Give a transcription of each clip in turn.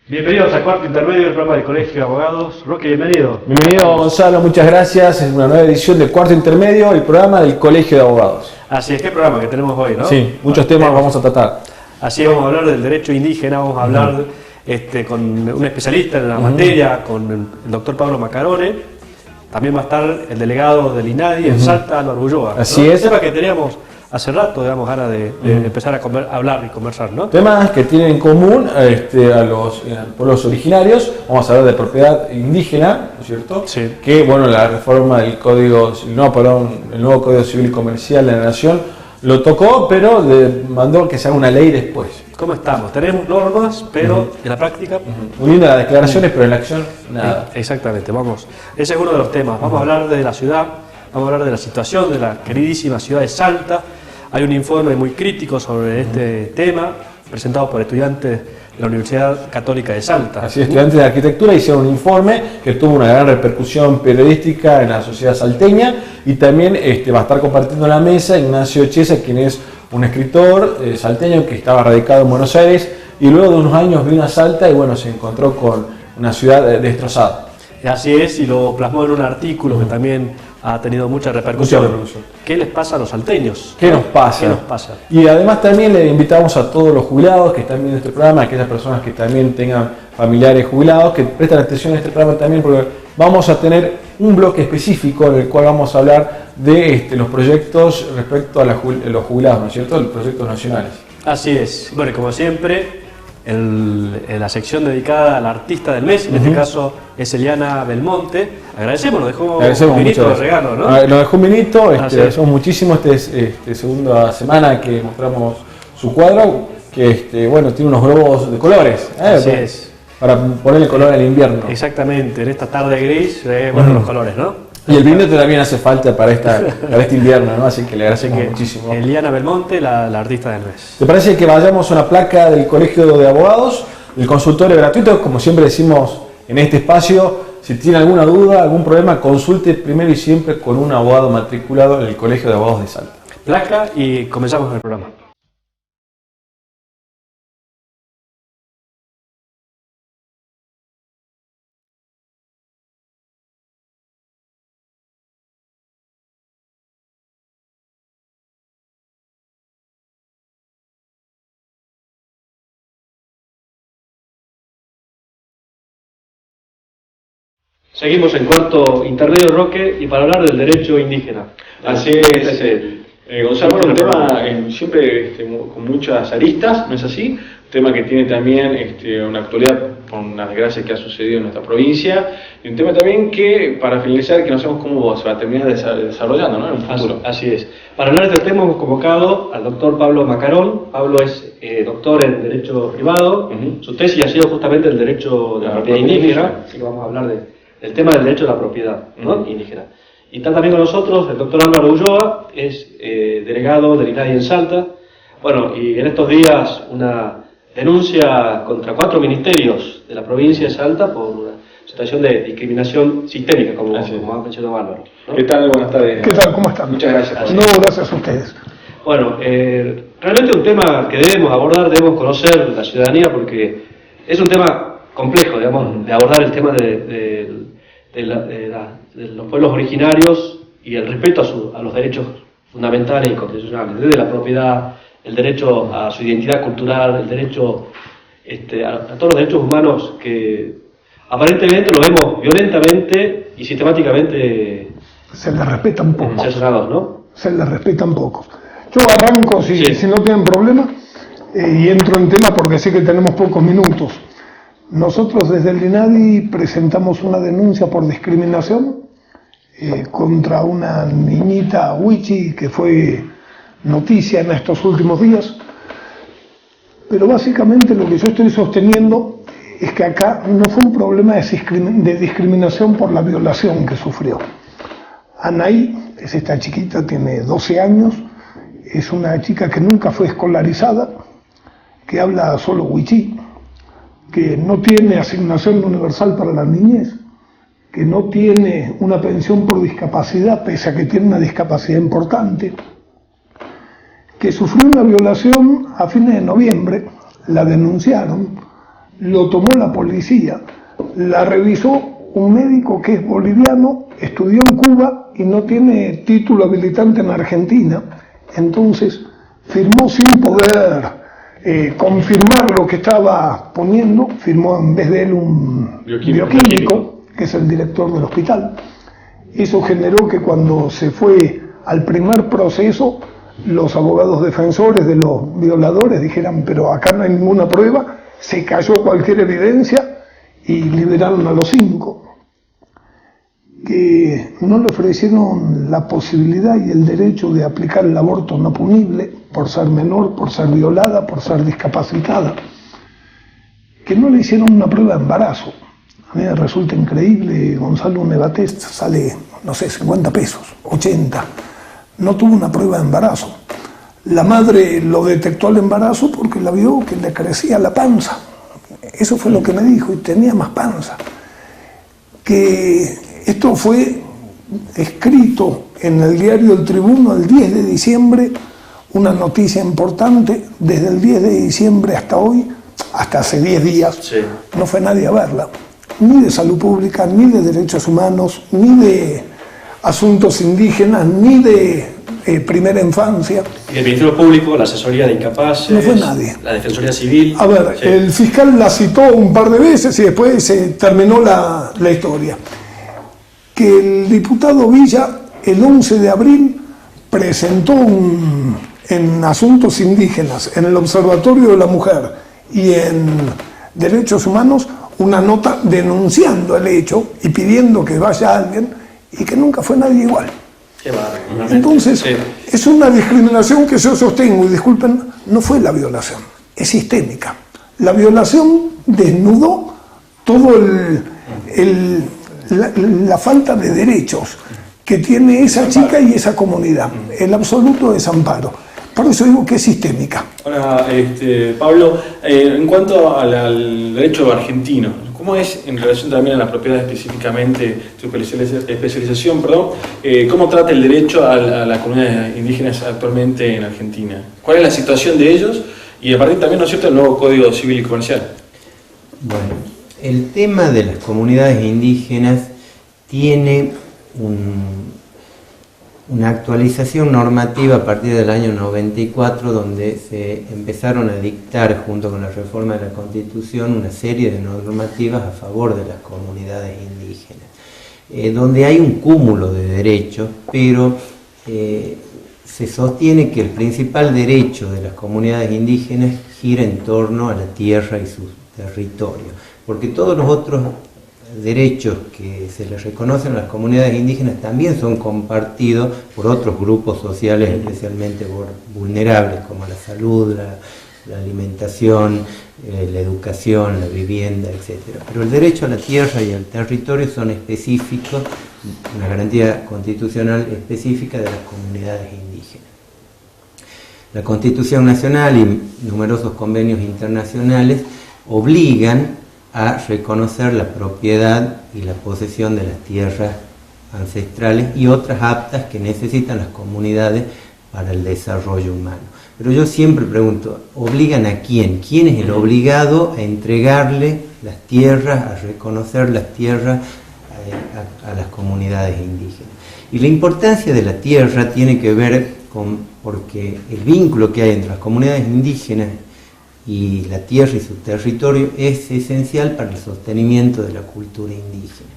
Bienvenidos al cuarto intermedio del programa del Colegio de Abogados. Roque, bienvenido. Bienvenido, Gonzalo, muchas gracias. Es una nueva edición del cuarto intermedio, el programa del Colegio de Abogados. Así es, ¿qué programa que tenemos hoy, no? Sí, muchos temas vamos a tratar. Así es, vamos a hablar del derecho indígena, vamos a hablar con un especialista en la materia, con el doctor Pablo Macarone. También va a estar el delegado del INADI en Salta, Álvaro Ulloa. Así es. Un tema que teníamos hace rato, digamos, ganas de empezar a hablar y conversar, ¿no? Temas que tienen en común a los pueblos originarios. Vamos a hablar de propiedad indígena, ¿no es cierto? Sí. Que, bueno, la reforma del el nuevo Código Civil y Comercial de la Nación lo tocó, pero mandó que se haga una ley después. ¿Cómo estamos? Tenemos normas, pero en la práctica... Muy lindas las declaraciones, pero en la acción, nada. Exactamente, vamos. Ese es uno de los temas. Vamos a hablar de la ciudad, vamos a hablar de la situación de la queridísima ciudad de Salta. Hay un informe muy crítico sobre este tema, presentado por estudiantes de la Universidad Católica de Salta. Así, estudiantes de arquitectura hicieron un informe que tuvo una gran repercusión periodística en la sociedad salteña, y también va a estar compartiendo la mesa Ignacio Chiesa, quien es un escritor salteño que estaba radicado en Buenos Aires y luego de unos años vino a Salta y bueno, se encontró con una ciudad destrozada. Así es, y lo plasmó en un artículo que también ha tenido mucha repercusión. ¿Qué les pasa a los salteños? ¿Qué nos pasa? ¿Qué nos pasa? Y además también le invitamos a todos los jubilados que están viendo este programa, a aquellas personas que también tengan familiares jubilados, que prestan atención a este programa también, porque vamos a tener un bloque específico en el cual vamos a hablar de los proyectos respecto a los jubilados, ¿no es cierto?, los proyectos nacionales. Así es. Bueno, y como siempre, en la sección dedicada al artista del mes, en este caso es Eliana Belmonte. Agradecemos, nos dejó un vinito de regalo, ¿no? Nos dejó un vinito, agradecemos muchísimo. Esta es segunda semana que mostramos su cuadro, que bueno, tiene unos globos de colores. Así es. Para ponerle color al invierno. Exactamente, en esta tarde gris, bueno, los colores, ¿no? Y el vinito también hace falta para este invierno, ¿no? Así que le agradecemos muchísimo. Eliana Belmonte, la artista del mes. ¿Te parece que vayamos a una placa del Colegio de Abogados? El consultorio gratuito, como siempre decimos en este espacio, si tiene alguna duda, algún problema, consulte primero y siempre con un abogado matriculado en el Colegio de Abogados de Salta. Placa y comenzamos el programa. Seguimos en cuarto intermedio, Roque, y para hablar del derecho indígena. Así es, Gonzalo, un tema siempre con muchas aristas, ¿no es así? Un tema que tiene también una actualidad por una desgracia que ha sucedido en nuestra provincia, y un tema también que, para finalizar, que no sabemos cómo se va a terminar desarrollando, ¿no?, en un futuro. Así es. Para hablar de este tema hemos convocado al doctor Pablo Macarón. Pablo es doctor en Derecho Privado. Su tesis ha sido justamente el derecho de la propiedad indígena, así que vamos a hablar del tema del derecho de la propiedad, ¿no?, indígena. Y está también con nosotros el doctor Álvaro Ulloa, es delegado del INADI en Salta. Bueno, y en estos días una denuncia contra 4 ministerios de la provincia de Salta por una situación de discriminación sistémica, como ha mencionado Álvaro, ¿no? ¿Qué tal? Buenas tardes. ¿Qué tal? ¿Cómo están? Muchas gracias. No, gracias a ustedes. Bueno, realmente un tema que debemos abordar, debemos conocer la ciudadanía, porque es un tema complejo, digamos, de abordar el tema de los pueblos originarios y el respeto a los derechos fundamentales y constitucionales, desde la propiedad, el derecho a su identidad cultural, el derecho a todos los derechos humanos que aparentemente lo vemos violentamente y sistemáticamente se les respeta un poco. Cercenados, ¿no? Se les respeta un poco. Yo arranco, si no tienen problema, y entro en tema porque sé que tenemos pocos minutos. Nosotros desde el INADI presentamos una denuncia por discriminación contra una niñita Wichi que fue noticia en estos últimos días, pero básicamente lo que yo estoy sosteniendo es que acá no fue un problema de discriminación por la violación que sufrió. Anaí es esta chiquita, tiene 12 años, es una chica que nunca fue escolarizada, que habla solo wichí, que no tiene asignación universal para la niñez, que no tiene una pensión por discapacidad, pese a que tiene una discapacidad importante, que sufrió una violación a fines de noviembre, la denunciaron, lo tomó la policía, la revisó un médico que es boliviano, estudió en Cuba y no tiene título habilitante en Argentina, entonces firmó sin poder confirmar lo que estaba poniendo, firmó en vez de él un bioquímico, que es el director del hospital. Eso generó que cuando se fue al primer proceso, los abogados defensores de los violadores dijeran, pero acá no hay ninguna prueba, se cayó cualquier evidencia y liberaron a los 5. Que no le ofrecieron la posibilidad y el derecho de aplicar el aborto no punible por ser menor, por ser violada, por ser discapacitada, que no le hicieron una prueba de embarazo. A mí me resulta increíble, Gonzalo, un Evatest sale, no sé, 50 pesos, 80, no tuvo una prueba de embarazo. La madre lo detectó al embarazo porque la vio que le crecía la panza, eso fue lo que me dijo, y tenía más panza. Que esto fue escrito en el diario El Tribuno el 10 de diciembre, una noticia importante, desde el 10 de diciembre hasta hoy, hasta hace 10 días, sí, no fue nadie a verla, ni de salud pública, ni de derechos humanos, ni de asuntos indígenas, ni de primera infancia. Y el Ministerio Público, la asesoría de incapaces, no fue nadie. La Defensoría Civil. A ver, sí, el fiscal la citó un par de veces y después se terminó la historia. Que el diputado Villa el 11 de abril presentó en Asuntos Indígenas, en el Observatorio de la Mujer y en Derechos Humanos, una nota denunciando el hecho y pidiendo que vaya alguien, y que nunca fue nadie igual. Qué barbaridad. Entonces, sí, es una discriminación que yo sostengo, y disculpen, no fue la violación, es sistémica. La violación desnudó todo la falta de derechos que tiene esa chica y esa comunidad, el absoluto desamparo. Por eso digo que es sistémica. Ahora, Pablo, en cuanto al derecho argentino, ¿cómo es en relación también a la propiedad específicamente, tu especialización, cómo trata el derecho a la comunidad indígena actualmente en Argentina? ¿Cuál es la situación de ellos? Y a partir también, ¿no es cierto?, el nuevo Código Civil y Comercial. Bueno, el tema de las comunidades indígenas tiene una actualización normativa a partir del año 94, donde se empezaron a dictar, junto con la reforma de la Constitución, una serie de normativas a favor de las comunidades indígenas, donde hay un cúmulo de derechos, pero se sostiene que el principal derecho de las comunidades indígenas gira en torno a la tierra y sus territorios, porque todos los otros derechos que se les reconocen a las comunidades indígenas también son compartidos por otros grupos sociales especialmente vulnerables, como la salud, la alimentación, la educación, la vivienda, etc. Pero el derecho a la tierra y al territorio son específicos, una garantía constitucional específica de las comunidades indígenas. La Constitución Nacional y numerosos convenios internacionales obligan a reconocer la propiedad y la posesión de las tierras ancestrales y otras aptas que necesitan las comunidades para el desarrollo humano. Pero yo siempre pregunto, ¿obligan a quién? ¿Quién es el obligado a entregarle las tierras, a reconocer las tierras a las comunidades indígenas? Y la importancia de la tierra tiene que ver porque el vínculo que hay entre las comunidades indígenas y la tierra y su territorio es esencial para el sostenimiento de la cultura indígena.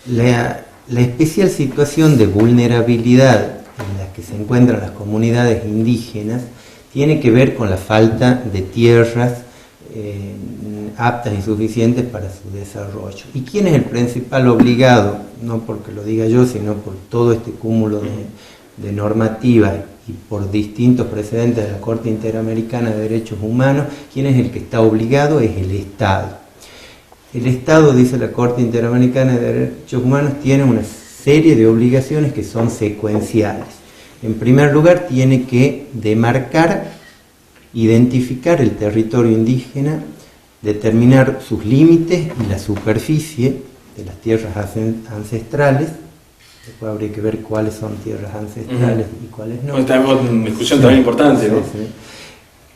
La especial situación de vulnerabilidad en la que se encuentran las comunidades indígenas tiene que ver con la falta de tierras aptas y suficientes para su desarrollo. ¿Y quién es el principal obligado? No porque lo diga yo, sino por todo este cúmulo de normativas y por distintos precedentes de la Corte Interamericana de Derechos Humanos. ¿Quién es el que está obligado? Es el Estado. El Estado, dice la Corte Interamericana de Derechos Humanos, tiene una serie de obligaciones que son secuenciales. En primer lugar, tiene que demarcar, identificar el territorio indígena, determinar sus límites y la superficie de las tierras ancestrales. Después habría que ver cuáles son tierras ancestrales y cuáles no. Esta es una discusión también importante, ¿no? Sí.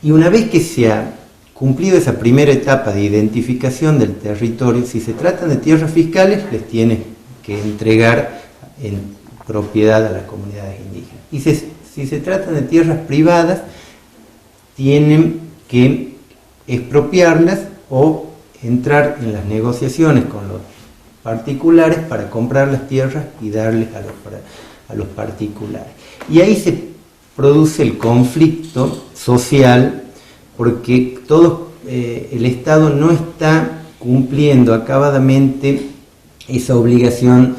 Y una vez que se ha cumplido esa primera etapa de identificación del territorio, si se tratan de tierras fiscales, les tiene que entregar en propiedad a las comunidades indígenas. Y si se tratan de tierras privadas, tienen que expropiarlas o entrar en las negociaciones con los particulares para comprar las tierras y darles a los particulares. Y ahí se produce el conflicto social, porque el Estado no está cumpliendo acabadamente esa obligación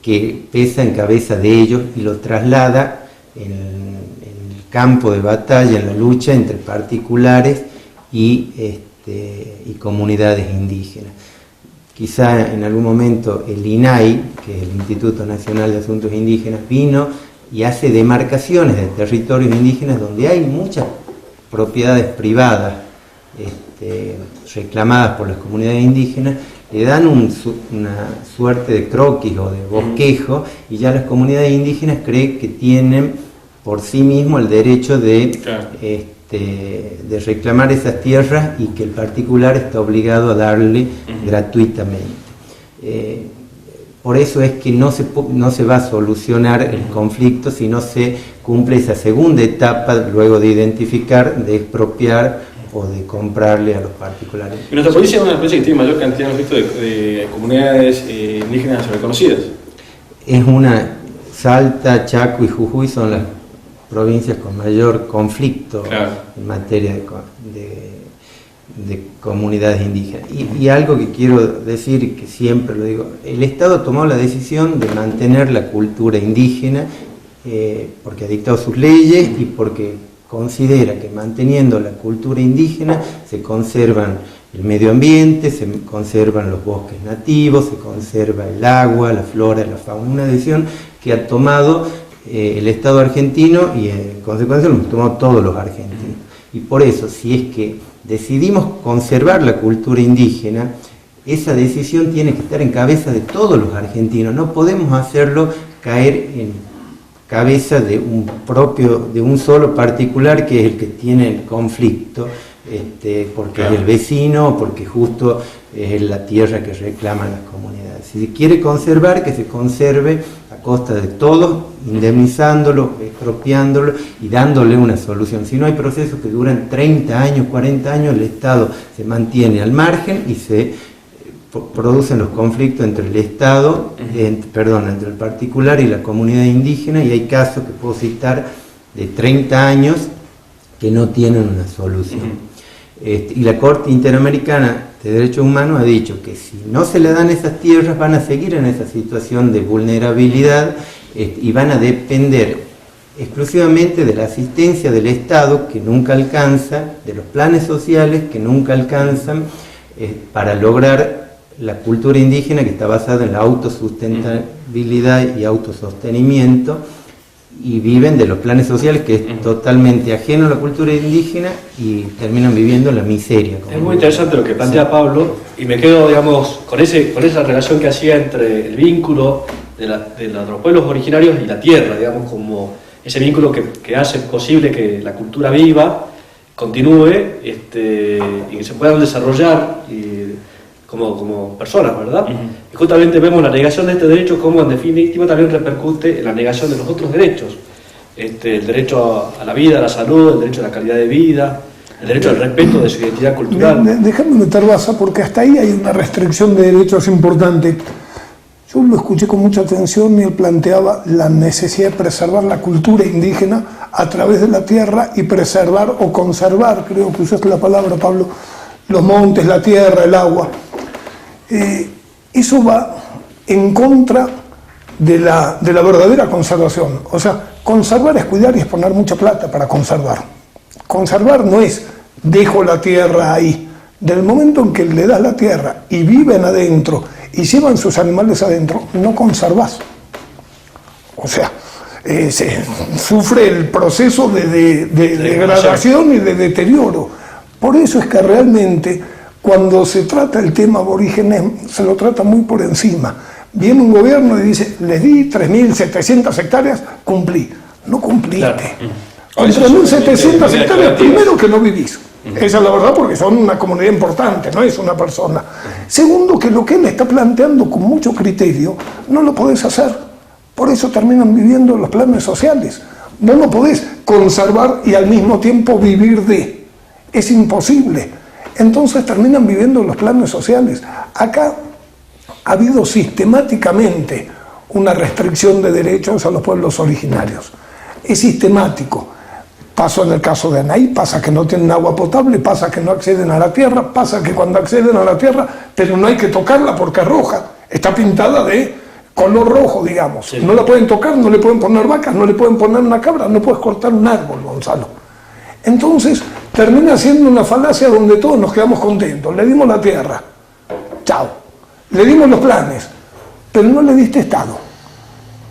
que pesa en cabeza de ellos y lo traslada en el campo de batalla, en la lucha entre particulares y comunidades indígenas. Quizá en algún momento el INAI, que es el Instituto Nacional de Asuntos Indígenas, vino y hace demarcaciones de territorios indígenas donde hay muchas propiedades privadas reclamadas por las comunidades indígenas, le dan una suerte de croquis o de bosquejo, y ya las comunidades indígenas creen que tienen por sí mismos el derecho de reclamar esas tierras y que el particular está obligado a darle gratuitamente. Por eso es que no se va a solucionar el conflicto si no se cumple esa segunda etapa, luego de identificar, de expropiar o de comprarle a los particulares. Y nuestra provincia es una provincia que tiene mayor cantidad de comunidades indígenas reconocidas. Es Salta, Chaco y Jujuy son las provincias con mayor conflicto en materia de comunidades indígenas. Y algo que quiero decir, y que siempre lo digo, el Estado tomó la decisión de mantener la cultura indígena porque ha dictado sus leyes y porque considera que manteniendo la cultura indígena se conservan el medio ambiente, se conservan los bosques nativos, se conserva el agua, la flora, la fauna. Una decisión que ha tomado el Estado argentino y en consecuencia lo hemos tomado todos los argentinos. Y por eso, si es que decidimos conservar la cultura indígena, esa decisión tiene que estar en cabeza de todos los argentinos. No podemos hacerlo caer en cabeza de un solo particular que es el que tiene el conflicto, porque es el vecino o porque justo es la tierra que reclaman las comunidades. Si se quiere conservar, que se conserve a costa de todos, indemnizándolo, expropiándolo y dándole una solución. Si no, hay procesos que duran 30 años, 40 años, el Estado se mantiene al margen y se producen los conflictos entre el Estado, entre el particular y la comunidad indígena, y hay casos que puedo citar de 30 años que no tienen una solución. Y la Corte Interamericana de Derechos Humanos ha dicho que si no se le dan esas tierras van a seguir en esa situación de vulnerabilidad y van a depender exclusivamente de la asistencia del Estado, que nunca alcanza, de los planes sociales que nunca alcanzan para lograr la cultura indígena, que está basada en la autosustentabilidad y autosostenimiento, y viven de los planes sociales, que es totalmente ajeno a la cultura indígena, y terminan viviendo la miseria. Es muy interesante lo que plantea Pablo, y me quedo, digamos, con esa relación que hacía entre el vínculo de los pueblos originarios y la tierra, digamos, como ese vínculo que hace posible que la cultura viva, continúe, y que se puedan desarrollar como personas, ¿verdad? Y justamente vemos la negación de este derecho como en definitiva también repercute en la negación de los otros derechos. El derecho a la vida, a la salud, el derecho a la calidad de vida, el derecho al respeto de su identidad cultural. Déjame meter baza, porque hasta ahí hay una restricción de derechos importante. Yo lo escuché con mucha atención y él planteaba la necesidad de preservar la cultura indígena a través de la tierra y preservar o conservar, creo que usaste la palabra, Pablo, los montes, la tierra, el agua. Eso va en contra de la verdadera conservación. O sea, conservar es cuidar y es poner mucha plata para conservar. Conservar no es dejo la tierra ahí. Del momento en que le das la tierra y viven adentro y llevan sus animales adentro, no conservas. O sea, se sufre el proceso de degradación y de deterioro. Por eso es que realmente cuando se trata el tema aborígenes se lo trata muy por encima. Viene un gobierno y dice, les di 3.700 hectáreas, cumplí. No cumpliste. Claro. Entre 1.700 hectáreas, primero que no vivís. Esa es la verdad, porque son una comunidad importante, no es una persona. Segundo, que lo que él está planteando con mucho criterio, no lo podés hacer. Por eso terminan viviendo los planes sociales. Vos no podés conservar y al mismo tiempo vivir de. Es imposible. Entonces terminan viviendo los planes sociales. Acá ha habido sistemáticamente una restricción de derechos a los pueblos originarios. Es sistemático. Pasó en el caso de Anaí, pasa que no tienen agua potable, pasa que no acceden a la tierra, pasa que cuando acceden a la tierra, pero no hay que tocarla porque es roja, está pintada de color rojo, digamos. Sí. No la pueden tocar, no le pueden poner vacas, no le pueden poner una cabra, no puedes cortar un árbol, Gonzalo. Entonces termina siendo una falacia donde todos nos quedamos contentos. Le dimos la tierra, chao. Le dimos los planes, pero no le diste Estado.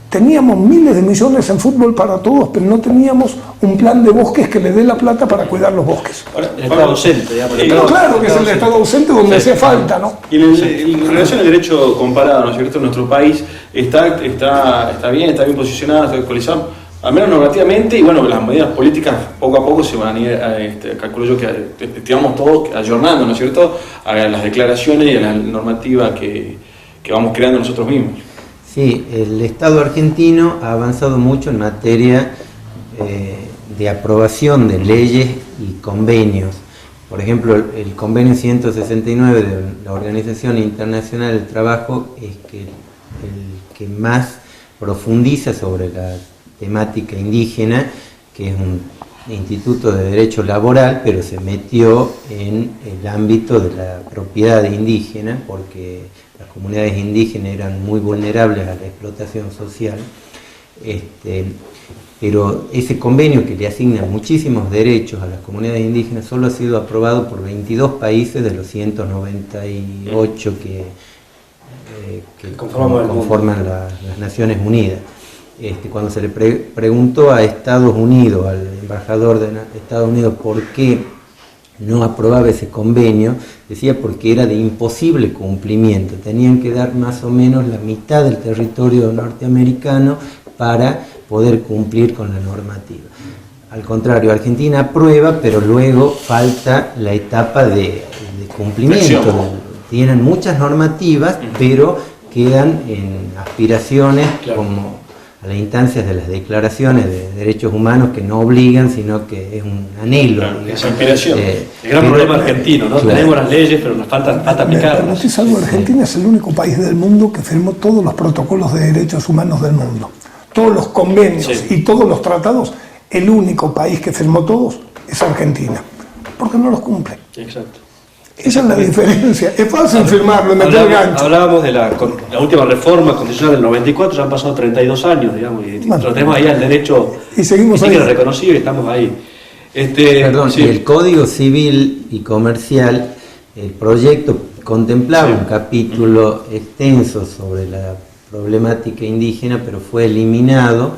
Teníamos miles de millones en fútbol para todos, pero no teníamos un plan de bosques que le dé la plata para cuidar los bosques. Ahora, el Estado ausente, digamos. No, claro que es el Estado ausente donde hace falta, ¿no? Y en relación al derecho comparado, ¿no es cierto?, en nuestro país está bien posicionado, está actualizado, al menos normativamente, y bueno, las medidas políticas poco a poco se van a ir, calculo yo que estamos todos ayornando, ¿no es cierto?, a las declaraciones y a la normativa que vamos creando nosotros mismos. Sí, el Estado argentino ha avanzado mucho en materia de aprobación de leyes y convenios. Por ejemplo, el convenio 169 de la Organización Internacional del Trabajo es el que más profundiza sobre la temática indígena, que es un instituto de derecho laboral, pero se metió en el ámbito de la propiedad indígena, porque las comunidades indígenas eran muy vulnerables a la explotación social. Pero ese convenio que le asigna muchísimos derechos a las comunidades indígenas solo ha sido aprobado por 22 países de los 198 que conforman las Naciones Unidas. Cuando se le preguntó a Estados Unidos, al embajador de Estados Unidos, por qué no aprobaba ese convenio, decía porque era de imposible cumplimiento. Tenían que dar más o menos la mitad del territorio norteamericano para poder cumplir con la normativa. Al contrario, Argentina aprueba, pero luego falta la etapa de cumplimiento. Tienen muchas normativas, pero quedan en aspiraciones, como a las instancias de las declaraciones de derechos humanos, que no obligan, sino que es un anhelo. Esa inspiración. El gran problema argentino, ¿no? Claro. Tenemos las leyes, pero nos falta aplicarlas. Pero si es algo, Argentina es el único país del mundo que firmó todos los protocolos de derechos humanos del mundo. Todos los convenios y todos los tratados, el único país que firmó todos es Argentina, porque no los cumple. Exacto. Esa es la diferencia. Es fácil firmarlo, meter el gancho. Hablábamos de la última reforma constitucional del 94, ya han pasado 32 años, digamos, y tenemos ahí el derecho y seguimos ahí reconocido y estamos ahí. Perdón, sí. El Código Civil y Comercial, el proyecto contemplaba un capítulo extenso sobre la problemática indígena, pero fue eliminado,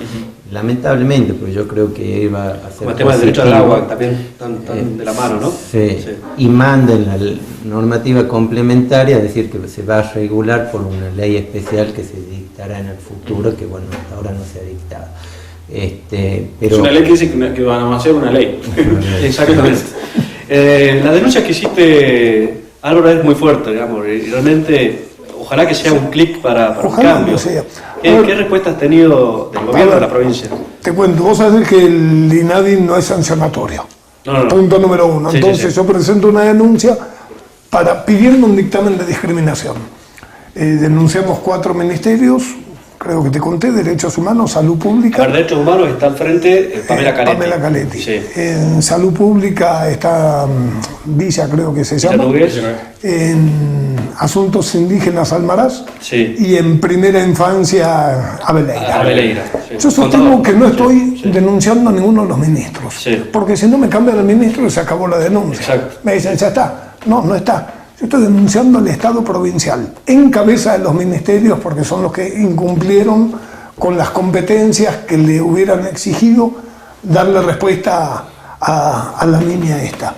lamentablemente, porque yo creo que iba a ser el tema del derecho al agua también tan de la mano, ¿no? Sí. Y manda en la normativa complementaria, es decir, que se va a regular por una ley especial que se dictará en el futuro, que bueno, hasta ahora no se ha dictado. Pero es una ley que dice que van a hacer una ley. Exactamente. La denuncia que hiciste, Álvaro, es muy fuerte, digamos, y realmente ojalá que sea un clic para un cambio. ¿Qué respuesta has tenido del gobierno de la provincia? Te cuento, vos sabés que el INADI no es sancionatorio. No. Punto número 1. Sí, Entonces yo presento una denuncia pidiendo un dictamen de discriminación. Denunciamos 4 ministerios, creo que te conté: Derechos Humanos, Salud Pública. Derechos Humanos está al frente Pamela Caletti. Pamela Caletti. Sí. En Salud Pública está Villa, creo que se llama. En Asuntos Indígenas, Almaraz. Sí. Y en Primera Infancia, Abeleira. Sí. Yo sostengo que no estoy denunciando a ninguno de los ministros. Sí. Porque si no me cambian el ministro, se acabó la denuncia. Exacto. Me dicen, ya está. No está. Yo estoy denunciando al Estado provincial, en cabeza de los ministerios, porque son los que incumplieron con las competencias que le hubieran exigido darle respuesta a la niña esta.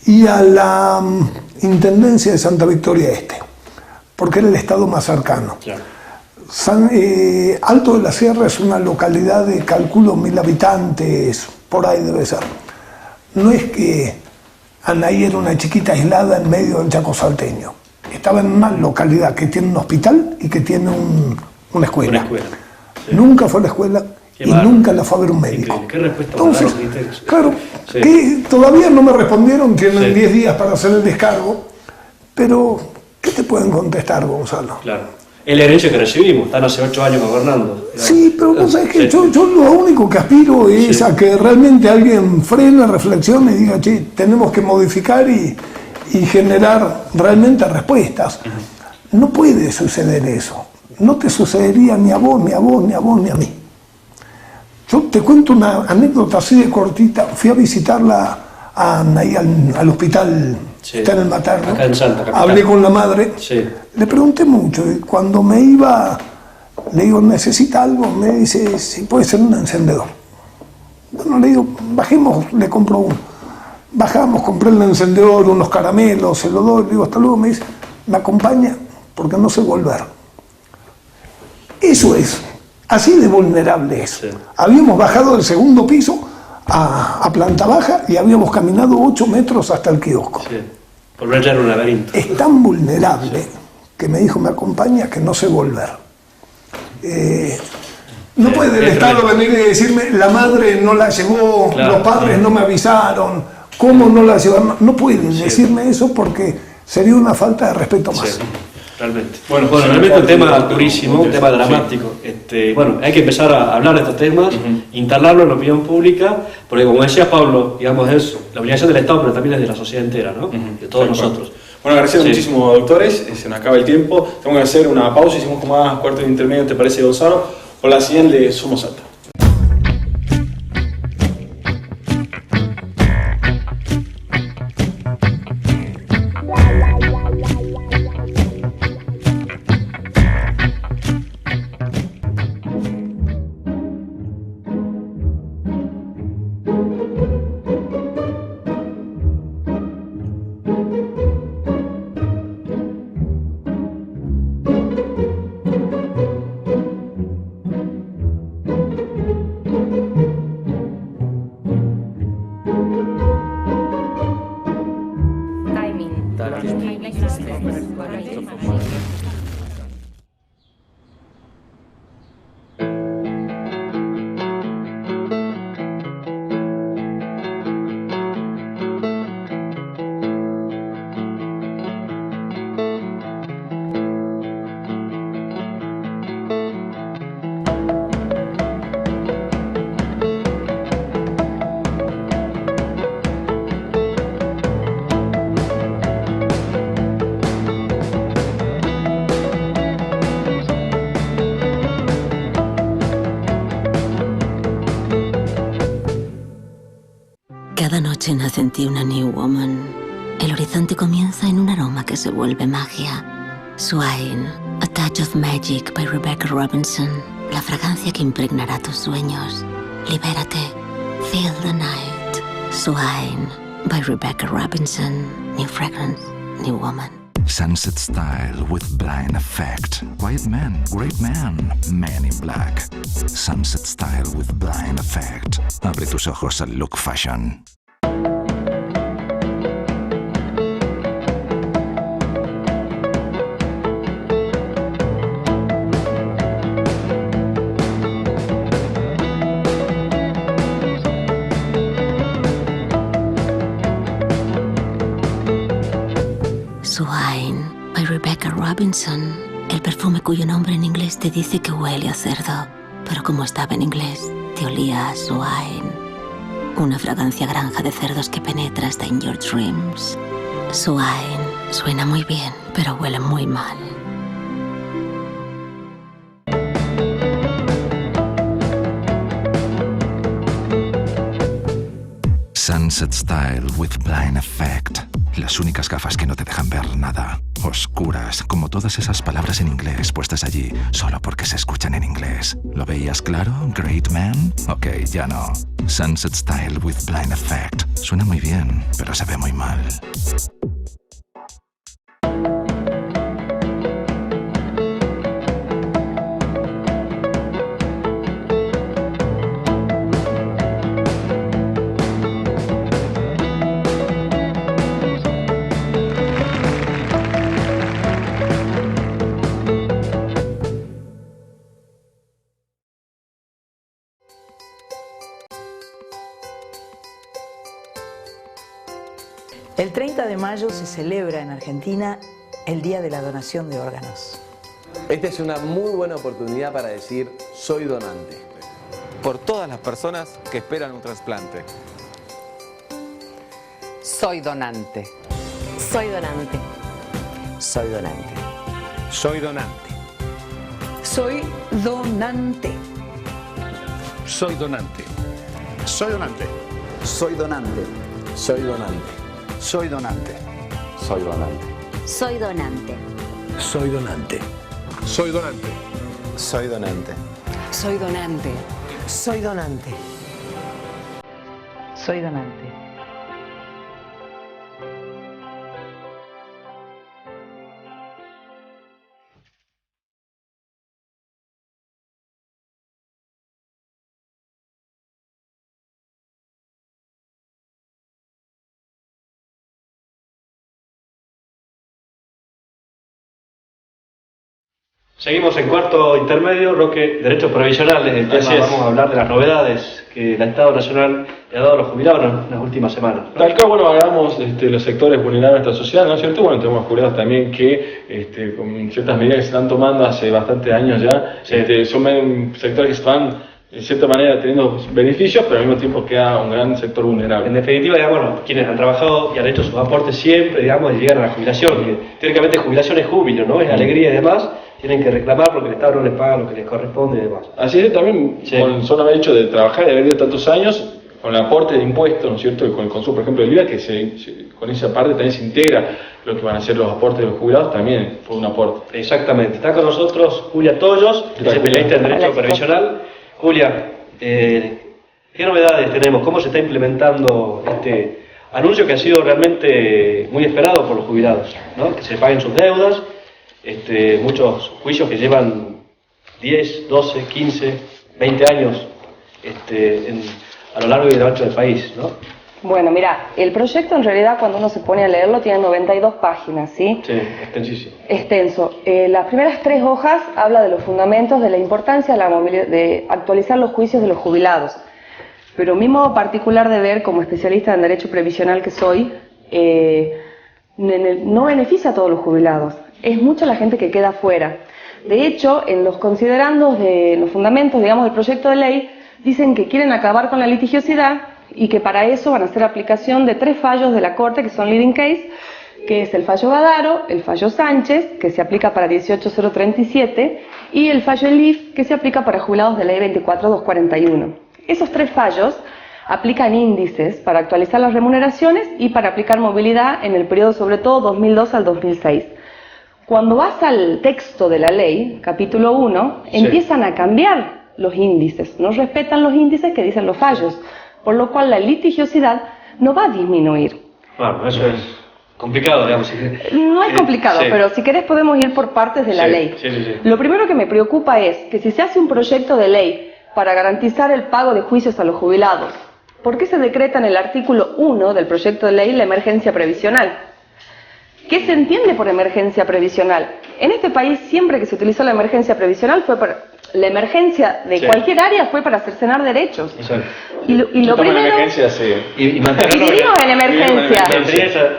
Y a la Intendencia de Santa Victoria Este, porque era el Estado más cercano. Claro. Alto de la Sierra es una localidad de, calculo, 1000 habitantes, por ahí debe ser. No es que Anaí era una chiquita aislada en medio del Chaco salteño. Estaba en una localidad que tiene un hospital y que tiene una escuela. Una escuela. Sí. Nunca fue a la escuela y nunca la fue a ver un médico. Increíble. ¿Qué respuesta? Entonces, Criterios. claro, Sí. que todavía no me respondieron, tienen Sí. 10 días para hacer el descargo, pero ¿qué te pueden contestar, Gonzalo? Claro. Es la herencia que recibimos, están hace 8 años gobernando. Sí, pero vos sabés que Sí. yo lo único que aspiro es Sí. a que realmente alguien frene, reflexione y diga, che, tenemos que modificar y generar realmente respuestas. No puede suceder eso. No te sucedería ni a vos, ni a vos, ni a vos, ni a mí. Yo te cuento una anécdota así de cortita. Fui a visitarla ahí al hospital, Sí. está en el materno. Acá en Salta, capital. Hablé con la madre. Sí. Le pregunté mucho y cuando me iba, le digo, ¿necesita algo? Me dice, si puede ser un encendedor. Bueno, le digo, bajemos, le compro uno. Bajamos, compré el encendedor, unos caramelos, se lo doy, le digo, hasta luego. Me dice, ¿me acompaña? Porque no sé volver. Eso es, así de vulnerable es. Sí. Habíamos bajado del segundo piso a planta baja y habíamos caminado 8 metros hasta el kiosco. Sí. Por entrar en un laberinto. Es tan vulnerable que me dijo, me acompaña, que no sé volver. No puede el Estado venir y decirme, la madre no la llevó, Claro, los padres claro. no me avisaron, ¿cómo no la llevaron? No pueden decirme eso porque sería una falta de respeto más. Sí, realmente. Bueno, Bueno, sí, realmente un tema muy durísimo, un tema interesante. dramático. Bueno, hay que empezar a hablar de estos temas, instalarlo en la opinión pública, porque como decía Pablo, digamos, es la obligación del Estado, pero también es de la sociedad entera, ¿no? De todos Tal cual. nosotros. Bueno, gracias Sí. muchísimo, doctores. Se nos acaba el tiempo. Tengo que hacer una pausa. Hicimos como más cuartos de intermedio, ¿te parece, Gonzalo? Con la señal de Somos Salta. Cada noche nace en ti una New Woman. El horizonte comienza en un aroma que se vuelve magia. Swine, A Touch of Magic by Rebecca Robinson. La fragancia que impregnará tus sueños. Libérate. Feel the night. Swine by Rebecca Robinson. New fragrance, New Woman. Sunset Style with Blind Effect. White Man, Great Man, Man in Black. Sunset Style with Blind Effect. Abre tus ojos al look fashion. Swine by Rebecca Robinson. El perfume cuyo nombre en inglés te dice que huele a cerdo, pero como estaba en inglés, te olía a swine. Una fragancia granja de cerdos que penetra hasta en your dreams. Swine suena muy bien, pero huele muy mal. Sunset Style with Blind Effect. Las únicas gafas que no te dejan ver nada. Oscuras, como todas esas palabras en inglés puestas allí solo porque se escuchan en inglés. ¿Lo veías claro? Great Man? Ok, ya no. Sunset Style with Blind Effect. Suena muy bien, pero se ve muy mal. El 30 de mayo se celebra en Argentina el Día de la Donación de Órganos. Esta es una muy buena oportunidad para decir soy donante. Por todas las personas que esperan un trasplante. Soy donante. Soy donante. Soy donante. Soy donante. Soy donante. Soy donante. Soy donante. Soy donante. Soy donante. Soy donante. Soy donante. Soy donante. Soy donante. Soy donante. Soy donante. Soy donante. Soy donante. Soy donante. Seguimos en cuarto intermedio, Roque, Derechos Previsionales. El tema, vamos a hablar de las novedades que el Estado Nacional le ha dado a los jubilados en las últimas semanas. Tal cual, bueno, hablamos de los sectores vulnerables de nuestra sociedad, ¿no es cierto? Bueno, tenemos jubilados también que, con ciertas medidas que se están tomando hace bastantes años ya, son sectores que están, de cierta manera, teniendo beneficios, pero al mismo tiempo queda un gran sector vulnerable. En definitiva, digamos, quienes han trabajado y han hecho sus aportes siempre, digamos, llegan a la jubilación, que teóricamente jubilación es júbilo, ¿no? Es alegría y demás. Tienen que reclamar porque el Estado no les paga lo que les corresponde y demás. Así es, también con solo el hecho de trabajar y haber ido tantos años, con el aporte de impuestos, ¿no es cierto?, y con el consumo, por ejemplo, del IVA, que con esa parte también se integra lo que van a ser los aportes de los jubilados, también fue un aporte. Exactamente. Está con nosotros Julia Tollos, especialista en Derecho Previsional. Julia, ¿qué novedades tenemos? ¿Cómo se está implementando este anuncio que ha sido realmente muy esperado por los jubilados, ¿no? Que se paguen sus deudas. Muchos juicios que llevan 10, 12, 15, 20 años a lo largo y lo ancho del país, ¿no? Bueno, mira, el proyecto en realidad cuando uno se pone a leerlo tiene 92 páginas, ¿sí? Sí, extensísimo. Extenso. Las primeras 3 hojas habla de los fundamentos, de la importancia de actualizar los juicios de los jubilados. Pero mi modo particular de ver, como especialista en derecho previsional que soy, no beneficia a todos los jubilados. Es mucha la gente que queda fuera. De hecho, en los considerandos de los fundamentos, digamos, del proyecto de ley, dicen que quieren acabar con la litigiosidad y que para eso van a hacer aplicación de 3 fallos de la Corte que son leading case, que es el fallo Badaro, el fallo Sánchez, que se aplica para 18037, y el fallo Elif, que se aplica para jubilados de ley 24241. Esos 3 fallos aplican índices para actualizar las remuneraciones y para aplicar movilidad en el periodo sobre todo 2002 al 2006. Cuando vas al texto de la ley, capítulo 1, empiezan a cambiar los índices, no respetan los índices que dicen los fallos, por lo cual la litigiosidad no va a disminuir. Bueno, eso es complicado, digamos. No es complicado, pero si querés podemos ir por partes de la ley. Lo primero que me preocupa es que si se hace un proyecto de ley para garantizar el pago de juicios a los jubilados, ¿por qué se decreta en el artículo 1 del proyecto de ley la emergencia previsional? ¿Qué se entiende por emergencia previsional? En este país siempre que se utilizó la emergencia previsional fue para... La emergencia de cualquier área fue para cercenar derechos. Exacto. Y lo primero... Y vivimos en emergencia.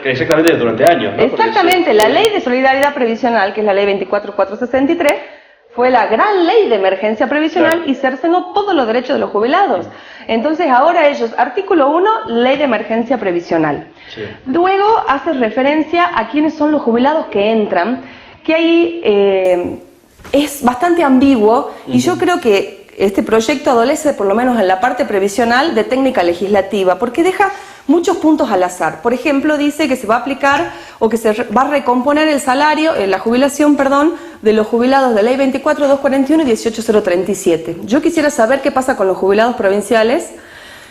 Exactamente durante años, ¿no? Exactamente. La ley de solidaridad previsional, que es la ley 24463, fue la gran ley de emergencia previsional y cercenó todos los derechos de los jubilados. Entonces ahora ellos, artículo 1, ley de emergencia previsional. Luego hace referencia a quiénes son los jubilados que entran, que ahí es bastante ambiguo y yo creo que este proyecto adolece, por lo menos en la parte previsional, de técnica legislativa, porque deja muchos puntos al azar. Por ejemplo, dice que se va a aplicar o que se va a recomponer el salario, la jubilación, perdón, de los jubilados de ley 24241 y 18037. Yo quisiera saber qué pasa con los jubilados provinciales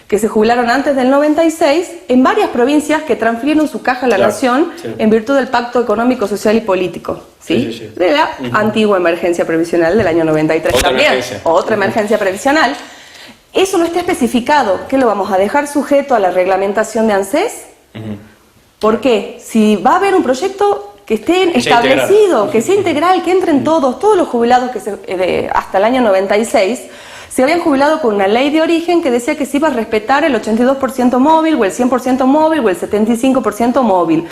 que se jubilaron antes del 96 en varias provincias que transfirieron su caja a la nación en virtud del Pacto Económico, Social y Político, de la antigua emergencia previsional del año 93 otra emergencia previsional. Eso no está especificado. ¿Qué lo vamos a dejar sujeto a la reglamentación de ANSES? ¿Por qué? Si va a haber un proyecto que esté establecido, que sea integral, que entren todos los jubilados que hasta el año 96, se habían jubilado con una ley de origen que decía que se iba a respetar el 82% móvil, o el 100% móvil, o el 75% móvil.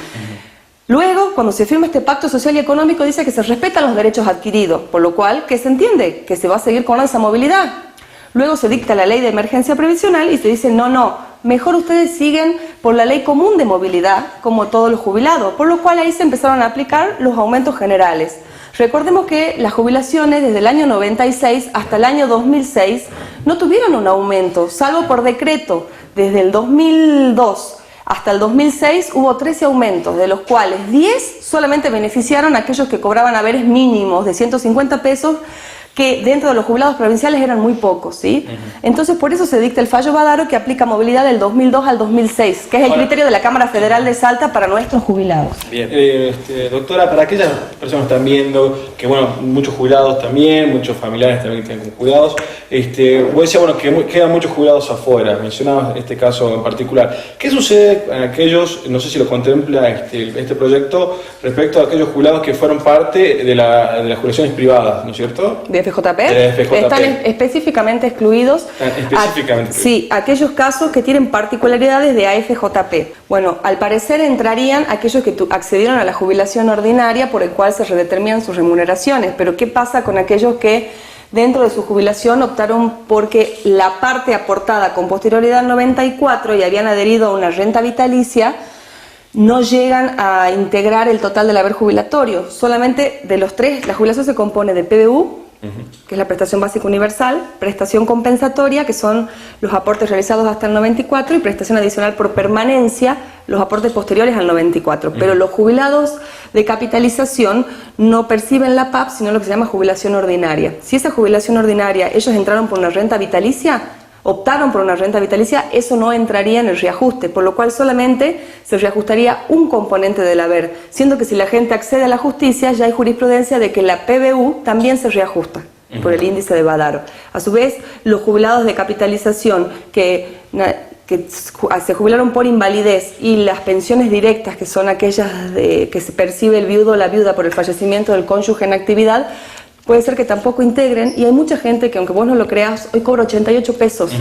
Luego, cuando se firma este pacto social y económico, dice que se respetan los derechos adquiridos, por lo cual, ¿qué se entiende? Que se va a seguir con esa movilidad. Luego se dicta la ley de emergencia previsional y se dice, no, mejor ustedes siguen por la ley común de movilidad, como todos los jubilados, por lo cual ahí se empezaron a aplicar los aumentos generales. Recordemos que las jubilaciones desde el año 96 hasta el año 2006 no tuvieron un aumento, salvo por decreto. Desde el 2002 hasta el 2006 hubo 13 aumentos, de los cuales 10 solamente beneficiaron a aquellos que cobraban haberes mínimos de 150 pesos, que dentro de los jubilados provinciales eran muy pocos, ¿sí? Entonces, por eso se dicta el fallo Badaro, que aplica movilidad del 2002 al 2006, que es el criterio de la Cámara Federal de Salta para nuestros jubilados. Bien, doctora, para aquellas personas que están viendo, que bueno, muchos jubilados también, muchos familiares también que están jubilados, vos decías, bueno, que quedan muchos jubilados afuera, mencionabas este caso en particular. ¿Qué sucede con aquellos, no sé si lo contempla este proyecto, respecto a aquellos jubilados que fueron parte de las jubilaciones privadas, ¿no es cierto? De FJP, de FJP. Están específicamente excluidos. Sí, aquellos casos que tienen particularidades de AFJP. Bueno, al parecer entrarían aquellos que accedieron a la jubilación ordinaria, por el cual se redeterminan sus remuneraciones. Pero ¿qué pasa con aquellos que dentro de su jubilación optaron porque la parte aportada con posterioridad al 94 y habían adherido a una renta vitalicia? No llegan a integrar el total del haber jubilatorio. Solamente de los tres, la jubilación se compone de PBU, que es la prestación básica universal, prestación compensatoria, que son los aportes realizados hasta el 94, y prestación adicional por permanencia, los aportes posteriores al 94. Pero los jubilados de capitalización no perciben la PAP, sino lo que se llama jubilación ordinaria. Si esa jubilación ordinaria, ellos entraron por una renta vitalicia, optaron por una renta vitalicia, eso no entraría en el reajuste, por lo cual solamente se reajustaría un componente del haber, siendo que si la gente accede a la justicia, ya hay jurisprudencia de que la PBU también se reajusta por el índice de Badaro. A su vez, los jubilados de capitalización que se jubilaron por invalidez, y las pensiones directas, que son aquellas que se percibe el viudo o la viuda por el fallecimiento del cónyuge en actividad, puede ser que tampoco integren, y hay mucha gente que, aunque vos no lo creas, hoy cobra 88 pesos,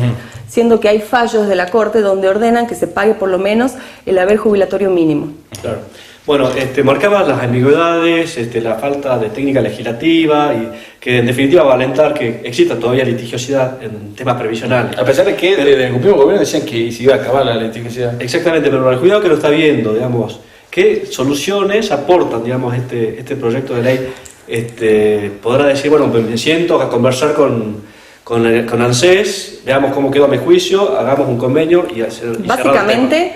siendo que hay fallos de la Corte donde ordenan que se pague por lo menos el haber jubilatorio mínimo. Claro. Bueno, marcaba las ambigüedades, la falta de técnica legislativa, y que en definitiva va a alentar que exista todavía litigiosidad en temas previsionales. A pesar de que desde el último gobierno decían que se iba a acabar la litigiosidad. Exactamente, pero el cuidado que lo está viendo, digamos, ¿qué soluciones aportan, digamos, este proyecto de ley? Podrá decir, bueno, me siento a conversar con ANSES, veamos cómo quedó mi juicio, hagamos un convenio y hacer. Básicamente,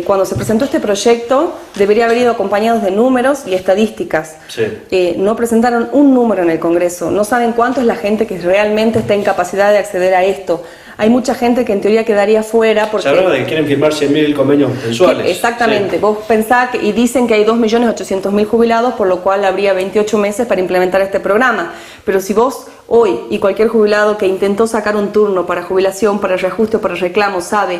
cuando se presentó este proyecto, debería haber ido acompañados de números y estadísticas. Sí. No presentaron un número en el Congreso, no saben cuánto es la gente que realmente está en capacidad de acceder a esto. Hay mucha gente que en teoría quedaría fuera porque... Se hablaba de que quieren firmar 100.000 convenios mensuales. Exactamente. Sí. Vos pensás y dicen que hay 2.800.000 jubilados, por lo cual habría 28 meses para implementar este programa. Pero si vos hoy, y cualquier jubilado que intentó sacar un turno para jubilación, para reajuste o para reclamo, sabe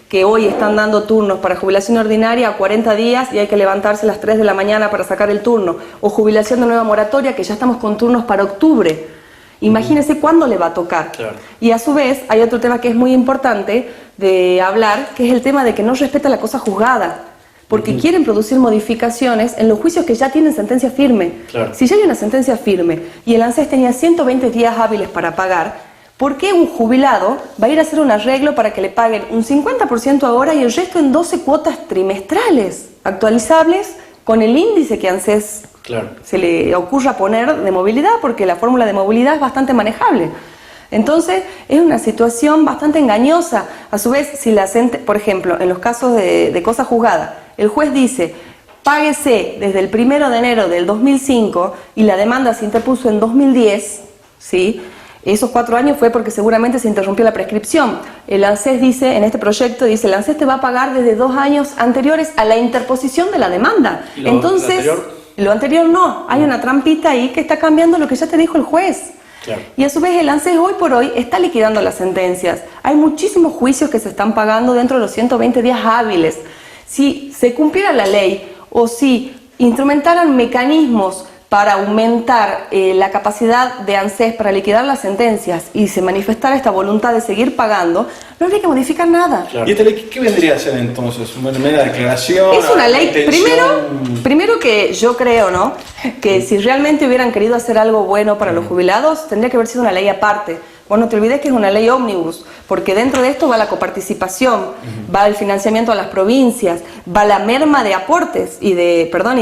que hoy están dando turnos para jubilación ordinaria a 40 días y hay que levantarse a las 3 de la mañana para sacar el turno. O jubilación de nueva moratoria, que ya estamos con turnos para octubre. Imagínese cuándo le va a tocar. Claro. Y a su vez hay otro tema que es muy importante de hablar, que es el tema de que no respeta la cosa juzgada, porque quieren producir modificaciones en los juicios que ya tienen sentencia firme. Claro. Si ya hay una sentencia firme y el ANSES tenía 120 días hábiles para pagar, ¿por qué un jubilado va a ir a hacer un arreglo para que le paguen un 50% ahora y el resto en 12 cuotas trimestrales actualizables con el índice que ANSES se le ocurra poner de movilidad, porque la fórmula de movilidad es bastante manejable? Entonces es una situación bastante engañosa. A su vez, si por ejemplo, en los casos de cosa juzgada, el juez dice, páguese desde el 1 de enero del 2005 y la demanda se interpuso en 2010, ¿sí? Esos 4 años fue porque seguramente se interrumpió la prescripción. El ANSES dice, en este proyecto dice, el ANSES te va a pagar desde 2 años anteriores a la interposición de la demanda. Entonces, lo anterior no, hay una trampita ahí que está cambiando lo que ya te dijo el juez. Claro. Y a su vez el ANSES hoy por hoy está liquidando las sentencias. Hay muchísimos juicios que se están pagando dentro de los 120 días hábiles. Si se cumpliera la ley o si instrumentaran mecanismos para aumentar la capacidad de ANSES para liquidar las sentencias y se manifestara esta voluntad de seguir pagando, no habría que modificar nada. Claro. ¿Y esta ley qué vendría a ser entonces? ¿Una media declaración? Es una ley, primero que yo creo, ¿no?, que si realmente hubieran querido hacer algo bueno para los jubilados, tendría que haber sido una ley aparte. Bueno, no te olvides que es una ley ómnibus, porque dentro de esto va la coparticipación, va el financiamiento a las provincias, va la merma de aportes y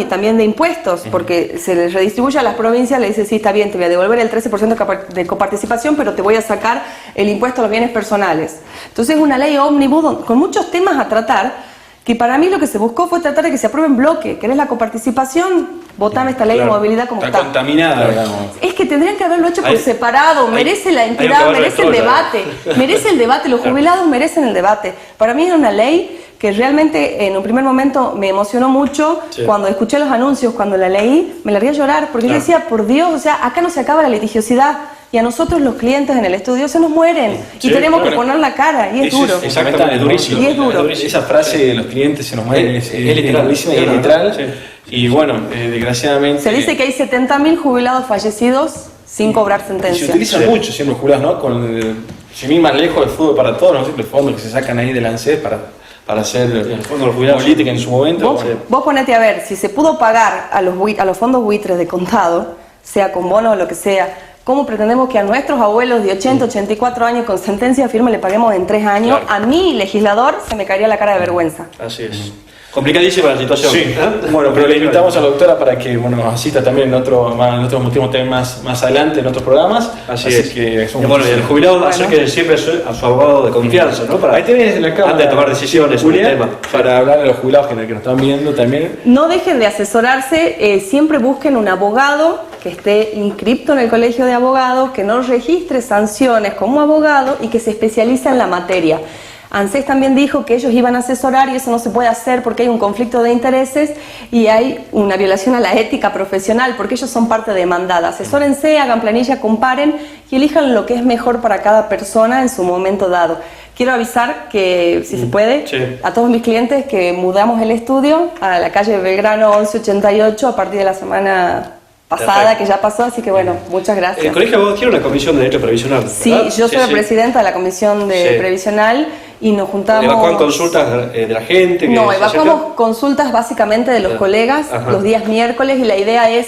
también de impuestos, porque se les redistribuye a las provincias, le dice, sí, está bien, te voy a devolver el 13% de coparticipación, pero te voy a sacar el impuesto a los bienes personales. Entonces es una ley ómnibus con muchos temas a tratar, que para mí lo que se buscó fue tratar de que se apruebe en bloque. ¿Querés la coparticipación? Votame esta ley de movilidad como está. Está contaminada, digamos. Es que tendrían que haberlo hecho por separado, merece la entidad, merece el debate, merece el debate, los jubilados merecen el debate. Para mí es una ley que realmente en un primer momento me emocionó mucho, cuando escuché los anuncios, cuando la leí, me largué a llorar, porque yo decía, por Dios, o sea, acá no se acaba la litigiosidad. Y a nosotros los clientes en el estudio se nos mueren y tenemos que poner la cara y es duro. Exactamente, es durísimo. Y es duro. Esa frase de los clientes se nos mueren es durísima y es literal. Y bueno, desgraciadamente... Se dice que hay 70.000 jubilados fallecidos sin cobrar sentencia. Se utilizan mucho siempre los jubilados, ¿no? Sin ir más lejos, el fútbol para todos, ¿no? Los fondos que se sacan ahí del ANSES para hacer política en su momento. Vos ponete a ver, si se pudo pagar a los fondos buitres de contado, sea con bono o lo que sea, ¿cómo pretendemos que a nuestros abuelos de 80, 84 años con sentencia firme le paguemos en 3 años? Claro. A mí, legislador, se me caería la cara de vergüenza. Así es. Complicadísima la situación. Sí. Bueno, pero le invitamos a la doctora para que nos asista también en otros motivos temas más adelante en otros programas. Así es. Que bueno, y el jubilado acerque siempre a su abogado de confianza, ¿no? Ahí te vienes en la cámara. Antes de tomar decisiones Julia, en el tema. Para hablar de los jubilados que nos están viendo también. No dejen de asesorarse, siempre busquen un abogado que esté inscripto en el colegio de abogados, que no registre sanciones como abogado y que se especialice en la materia. ANSES también dijo que ellos iban a asesorar y eso no se puede hacer porque hay un conflicto de intereses y hay una violación a la ética profesional porque ellos son parte demandada. Asesórense, hagan planilla, comparen y elijan lo que es mejor para cada persona en su momento dado. Quiero avisar que, si se puede, a todos mis clientes que mudamos el estudio a la calle Belgrano 1188 a partir de la semana pasada, que ya pasó, así que bueno, muchas gracias. El Colegio de Abogados tiene una comisión de derecho previsional, ¿verdad? Sí, yo soy la presidenta de la comisión de previsional y nos juntamos... ¿Evacuan consultas de la gente? No, evacuamos consultas básicamente de los colegas los días miércoles y la idea es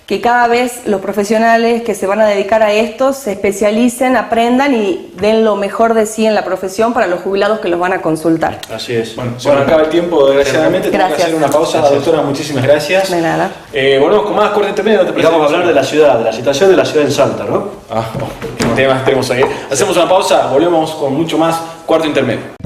que cada vez los profesionales que se van a dedicar a esto se especialicen, aprendan y den lo mejor de sí en la profesión para los jubilados que los van a consultar. Así es. Bueno, se nos acaba el tiempo, desgraciadamente. Tengo que hacer una pausa. Doctora, muchísimas gracias. De nada. Volvemos con más corte intermedio. Vamos a hablar de la ciudad, de la situación de la ciudad en Salta, ¿no? ¿Qué temas tenemos ahí? Hacemos una pausa, volvemos con mucho más cuarto intermedio.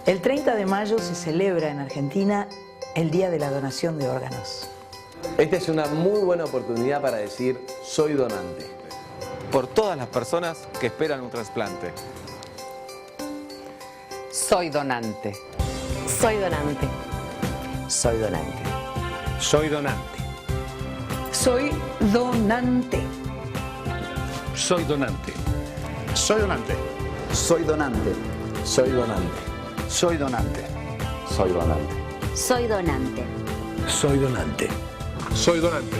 El 30 de mayo se celebra en Argentina el Día de la Donación de Órganos. Esta es una muy buena oportunidad para decir soy donante. Por todas las personas que esperan un trasplante. Soy donante. Soy donante. Soy donante. Soy donante. Soy donante. Soy donante. Soy donante. Soy donante. Soy donante. Soy donante. Soy donante. Soy donante. Soy donante. Soy donante.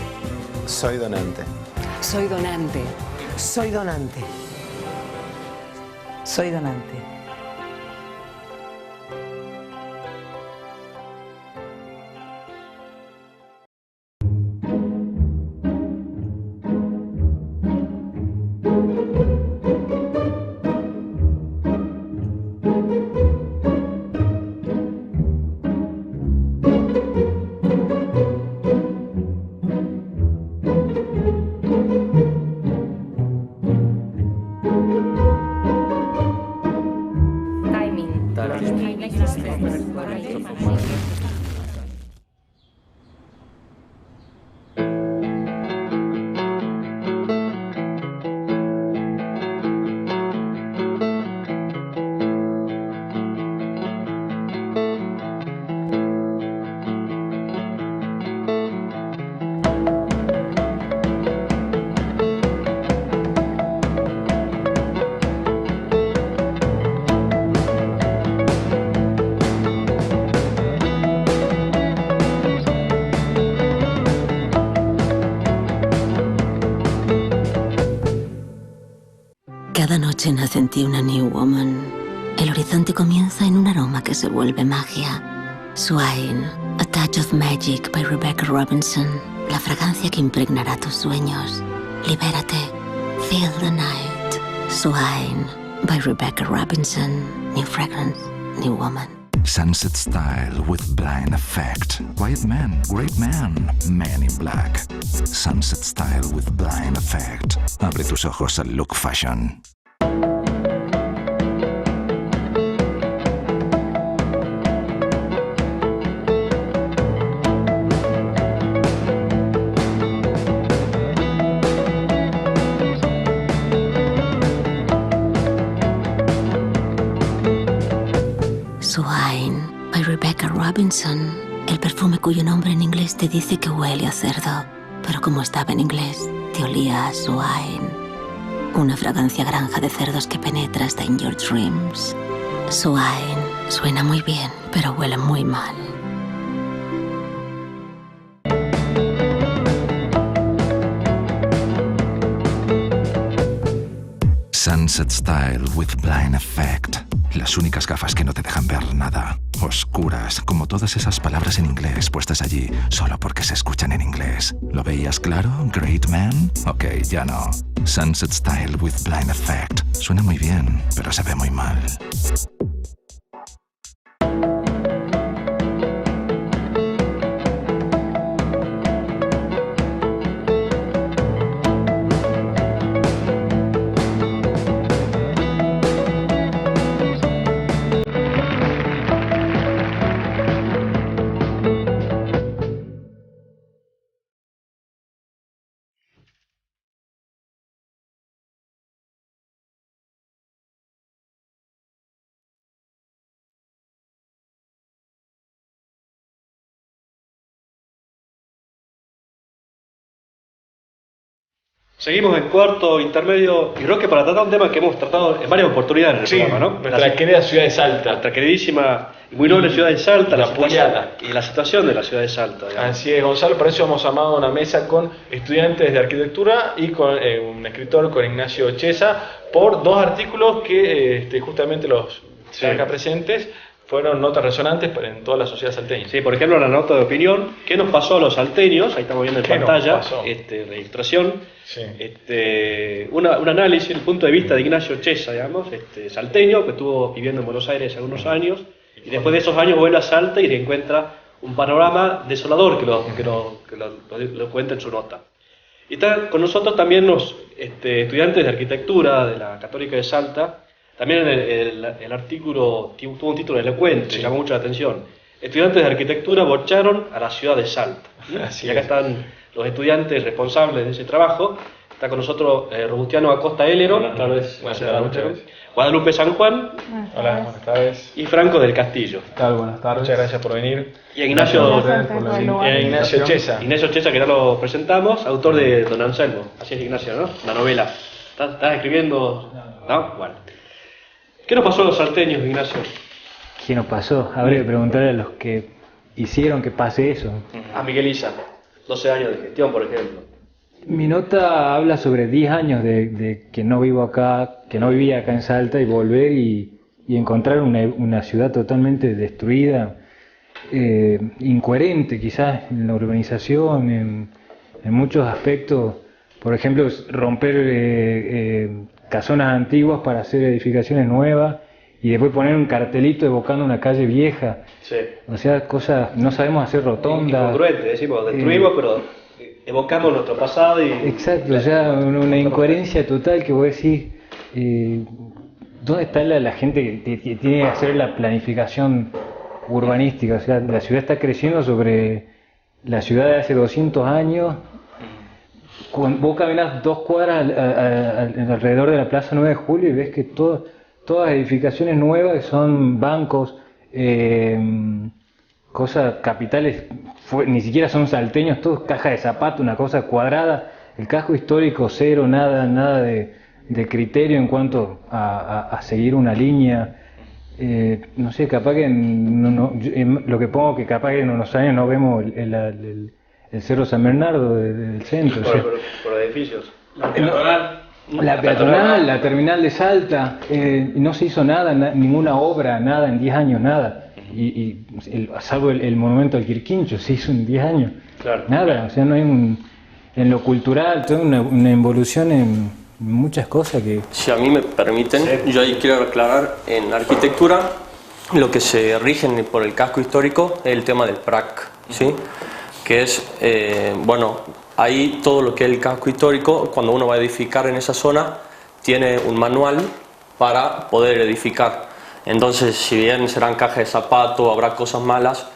Soy donante. Soy donante. Soy donante. Soy donante. Cada noche nace en ti una New Woman. El horizonte comienza en un aroma que se vuelve magia. Swine, A Touch of Magic by Rebecca Robinson. La fragancia que impregnará tus sueños. Libérate. Feel the night. Swine by Rebecca Robinson. New fragrance, New Woman. Sunset Style with Blind Effect. Quiet Man, Great Man, Man in Black. Sunset Style with Blind Effect. Abre tus ojos al look fashion. Swine by Rebecca Robinson. El perfume cuyo nombre en inglés te dice que huele a cerdo, pero como estaba en inglés, te olía a swine. Una fragancia granja de cerdos que penetra hasta en your dreams. Swine suena muy bien, pero huele muy mal. Sunset Style with Blind Effect. Las únicas gafas que no te dejan ver nada. Oscuras, como todas esas palabras en inglés puestas allí solo porque se escuchan en inglés. ¿Lo veías claro, Great Man? Ok, ya no. Sunset Style with Blind Effect. Suena muy bien, pero se ve muy mal. Seguimos en cuarto intermedio y creo que para tratar un tema que hemos tratado en varias oportunidades en el programa, ¿no? Nuestra querida ciudad de Salta. Nuestra queridísima y muy noble ciudad de Salta, La Puñada. Y la situación de la ciudad de Salta. Digamos. Así es, Gonzalo, por eso hemos armado una mesa con estudiantes de arquitectura y con un escritor, con Ignacio Chesa, por dos artículos que justamente los acá presentes fueron notas resonantes en toda la sociedad salteña. Sí, por ejemplo, la nota de opinión, ¿qué nos pasó a los salteños? Ahí estamos viendo en pantalla la ilustración. Sí. Un análisis, el punto de vista de Ignacio Chesa, digamos, salteño, que estuvo viviendo en Buenos Aires algunos años, y después de esos años vuelve a Salta y encuentra un panorama desolador que lo cuenta en su nota. Y está con nosotros también los estudiantes de arquitectura de la Católica de Salta. También el artículo tuvo un título elocuente, llamó mucho la atención. Estudiantes de arquitectura bocharon a la ciudad de Salta. Y acá están los estudiantes responsables de ese trabajo. Está con nosotros Robustiano Acosta Elero. Buenas tardes. Guadalupe San Juan. Hola, buenas tardes. Y Franco del Castillo. ¿Qué tal? Buenas tardes. Muchas gracias por venir. Y Ignacio Chesa. Ignacio Chesa, que ya lo presentamos, autor de Don Anselmo. Así es, Ignacio, ¿no? La novela. ¿Estás escribiendo? ¿No? Bueno. ¿Qué nos pasó a los salteños, Ignacio? ¿Qué nos pasó? Habría que preguntarle a los que hicieron que pase eso. A Miguel Isa, 12 años de gestión, por ejemplo. Mi nota habla sobre 10 años de que no vivo acá, que no vivía acá en Salta, y volver y encontrar una ciudad totalmente destruida, incoherente quizás en la urbanización, en muchos aspectos. Por ejemplo, romper casonas antiguas para hacer edificaciones nuevas y después poner un cartelito evocando una calle vieja. Sí. O sea, cosas, no sabemos hacer rotondas. Incongruente, decimos, destruimos, pero evocamos nuestro pasado y... Exacto, o sea, una incoherencia total que vos decís, ¿dónde está la gente que tiene que hacer la planificación urbanística? O sea, la ciudad está creciendo sobre la ciudad de hace 200 años. Vos caminás 2 cuadras alrededor de la Plaza 9 de Julio y ves que todas edificaciones nuevas que son bancos, cosas capitales, ni siquiera son salteños, todo caja de zapato, una cosa cuadrada, el casco histórico cero, nada de criterio en cuanto a seguir una línea. No sé, capaz que lo que pongo que capaz que en unos años no vemos el Cerro San Bernardo del centro. Por edificios. La peatonal, la terminal de Salta, no se hizo nada, ninguna obra, nada, en 10 años, nada. Salvo el monumento al Quirquincho, se hizo en 10 años. Claro. Nada, o sea, no hay en lo cultural, toda una involución en muchas cosas que... Si a mí me permiten, yo ahí quiero aclarar, en arquitectura lo que se rigen por el casco histórico es el tema del PRAC, ¿sí? Que es, bueno, ahí todo lo que es el casco histórico, cuando uno va a edificar en esa zona, tiene un manual para poder edificar. Entonces, si bien serán cajas de zapatos, habrá cosas malas,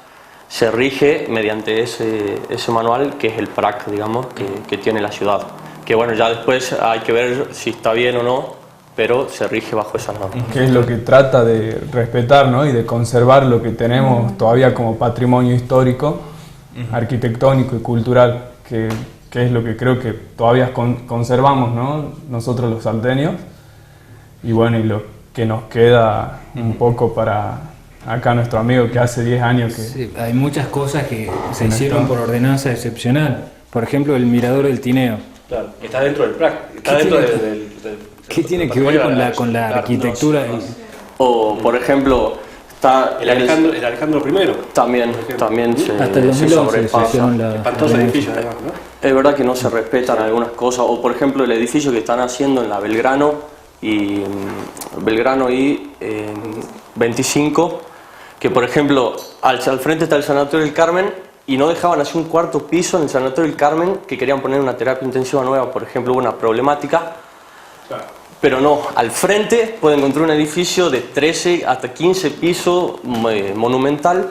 se rige mediante ese manual que es el PRAC, digamos, que tiene la ciudad. Que bueno, ya después hay que ver si está bien o no, pero se rige bajo esas normas. Que es lo que trata de respetar, ¿no? Y de conservar lo que tenemos todavía como patrimonio histórico, arquitectónico y cultural, que es lo que creo que todavía conservamos, ¿no? Nosotros los salteños. Y bueno, y lo que nos queda un poco para acá nuestro amigo que hace 10 años que... Sí, hay muchas cosas que se hicieron por ordenanza excepcional. Por ejemplo, el mirador del Tineo. Claro, está dentro del PRAC, está dentro del ¿Qué tiene que ver con la arquitectura? O, por ejemplo, está el Alejandro I. También hasta el 2011 sobrepasa. Espantoso edificio, además, ¿no? Es verdad que no se respetan algunas cosas. O, por ejemplo, el edificio que están haciendo en la Belgrano y 25, que, por ejemplo, al frente está el Sanatorio del Carmen, y no dejaban hacer un cuarto piso en el Sanatorio del Carmen, que querían poner una terapia intensiva nueva, por ejemplo, hubo una problemática. Claro. Pero no, al frente pueden encontrar un edificio de 13 hasta 15 pisos, monumental,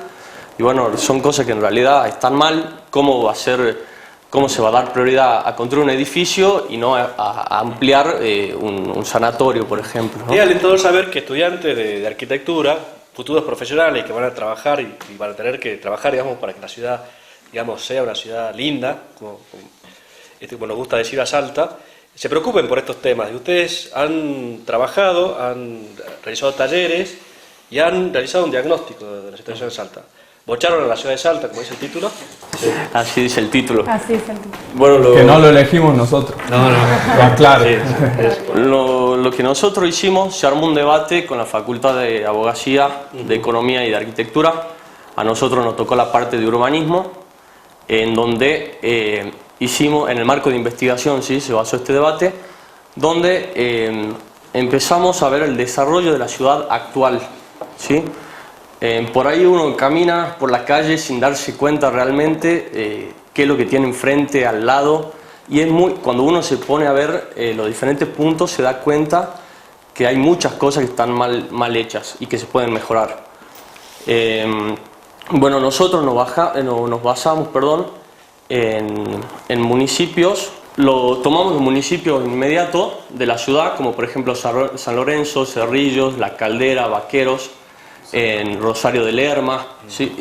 y bueno, son cosas que en realidad están mal. ¿Cómo se va a dar prioridad a construir un edificio y no a ampliar un sanatorio, por ejemplo, ¿no? Es alentador saber que estudiantes de arquitectura, futuros profesionales que van a trabajar y van a tener que trabajar, digamos, para que la ciudad, digamos, sea una ciudad linda, como nos gusta decir a Salta, se preocupen por estos temas. Y ustedes han trabajado, han realizado talleres y han realizado un diagnóstico de la situación de Salta. Bocharon a la ciudad de Salta, como dice el título. Sí. Así dice el título. Así es el título. Bueno, que no lo elegimos nosotros. No. Claro. Sí. Lo que nosotros hicimos, se armó un debate con la Facultad de Abogacía, de Economía y de Arquitectura. A nosotros nos tocó la parte de urbanismo, en donde hicimos, en el marco de investigación, ¿sí? Se basó este debate, donde empezamos a ver el desarrollo de la ciudad actual, ¿sí? Por ahí uno camina por la calle sin darse cuenta realmente qué es lo que tiene enfrente, al lado, y cuando uno se pone a ver los diferentes puntos se da cuenta que hay muchas cosas que están mal hechas y que se pueden mejorar. Bueno, nosotros nos basamos en municipios, tomamos los municipios inmediatos de la ciudad, como por ejemplo San Lorenzo, Cerrillos, La Caldera, Vaqueros, en Rosario de Lerma, ¿sí?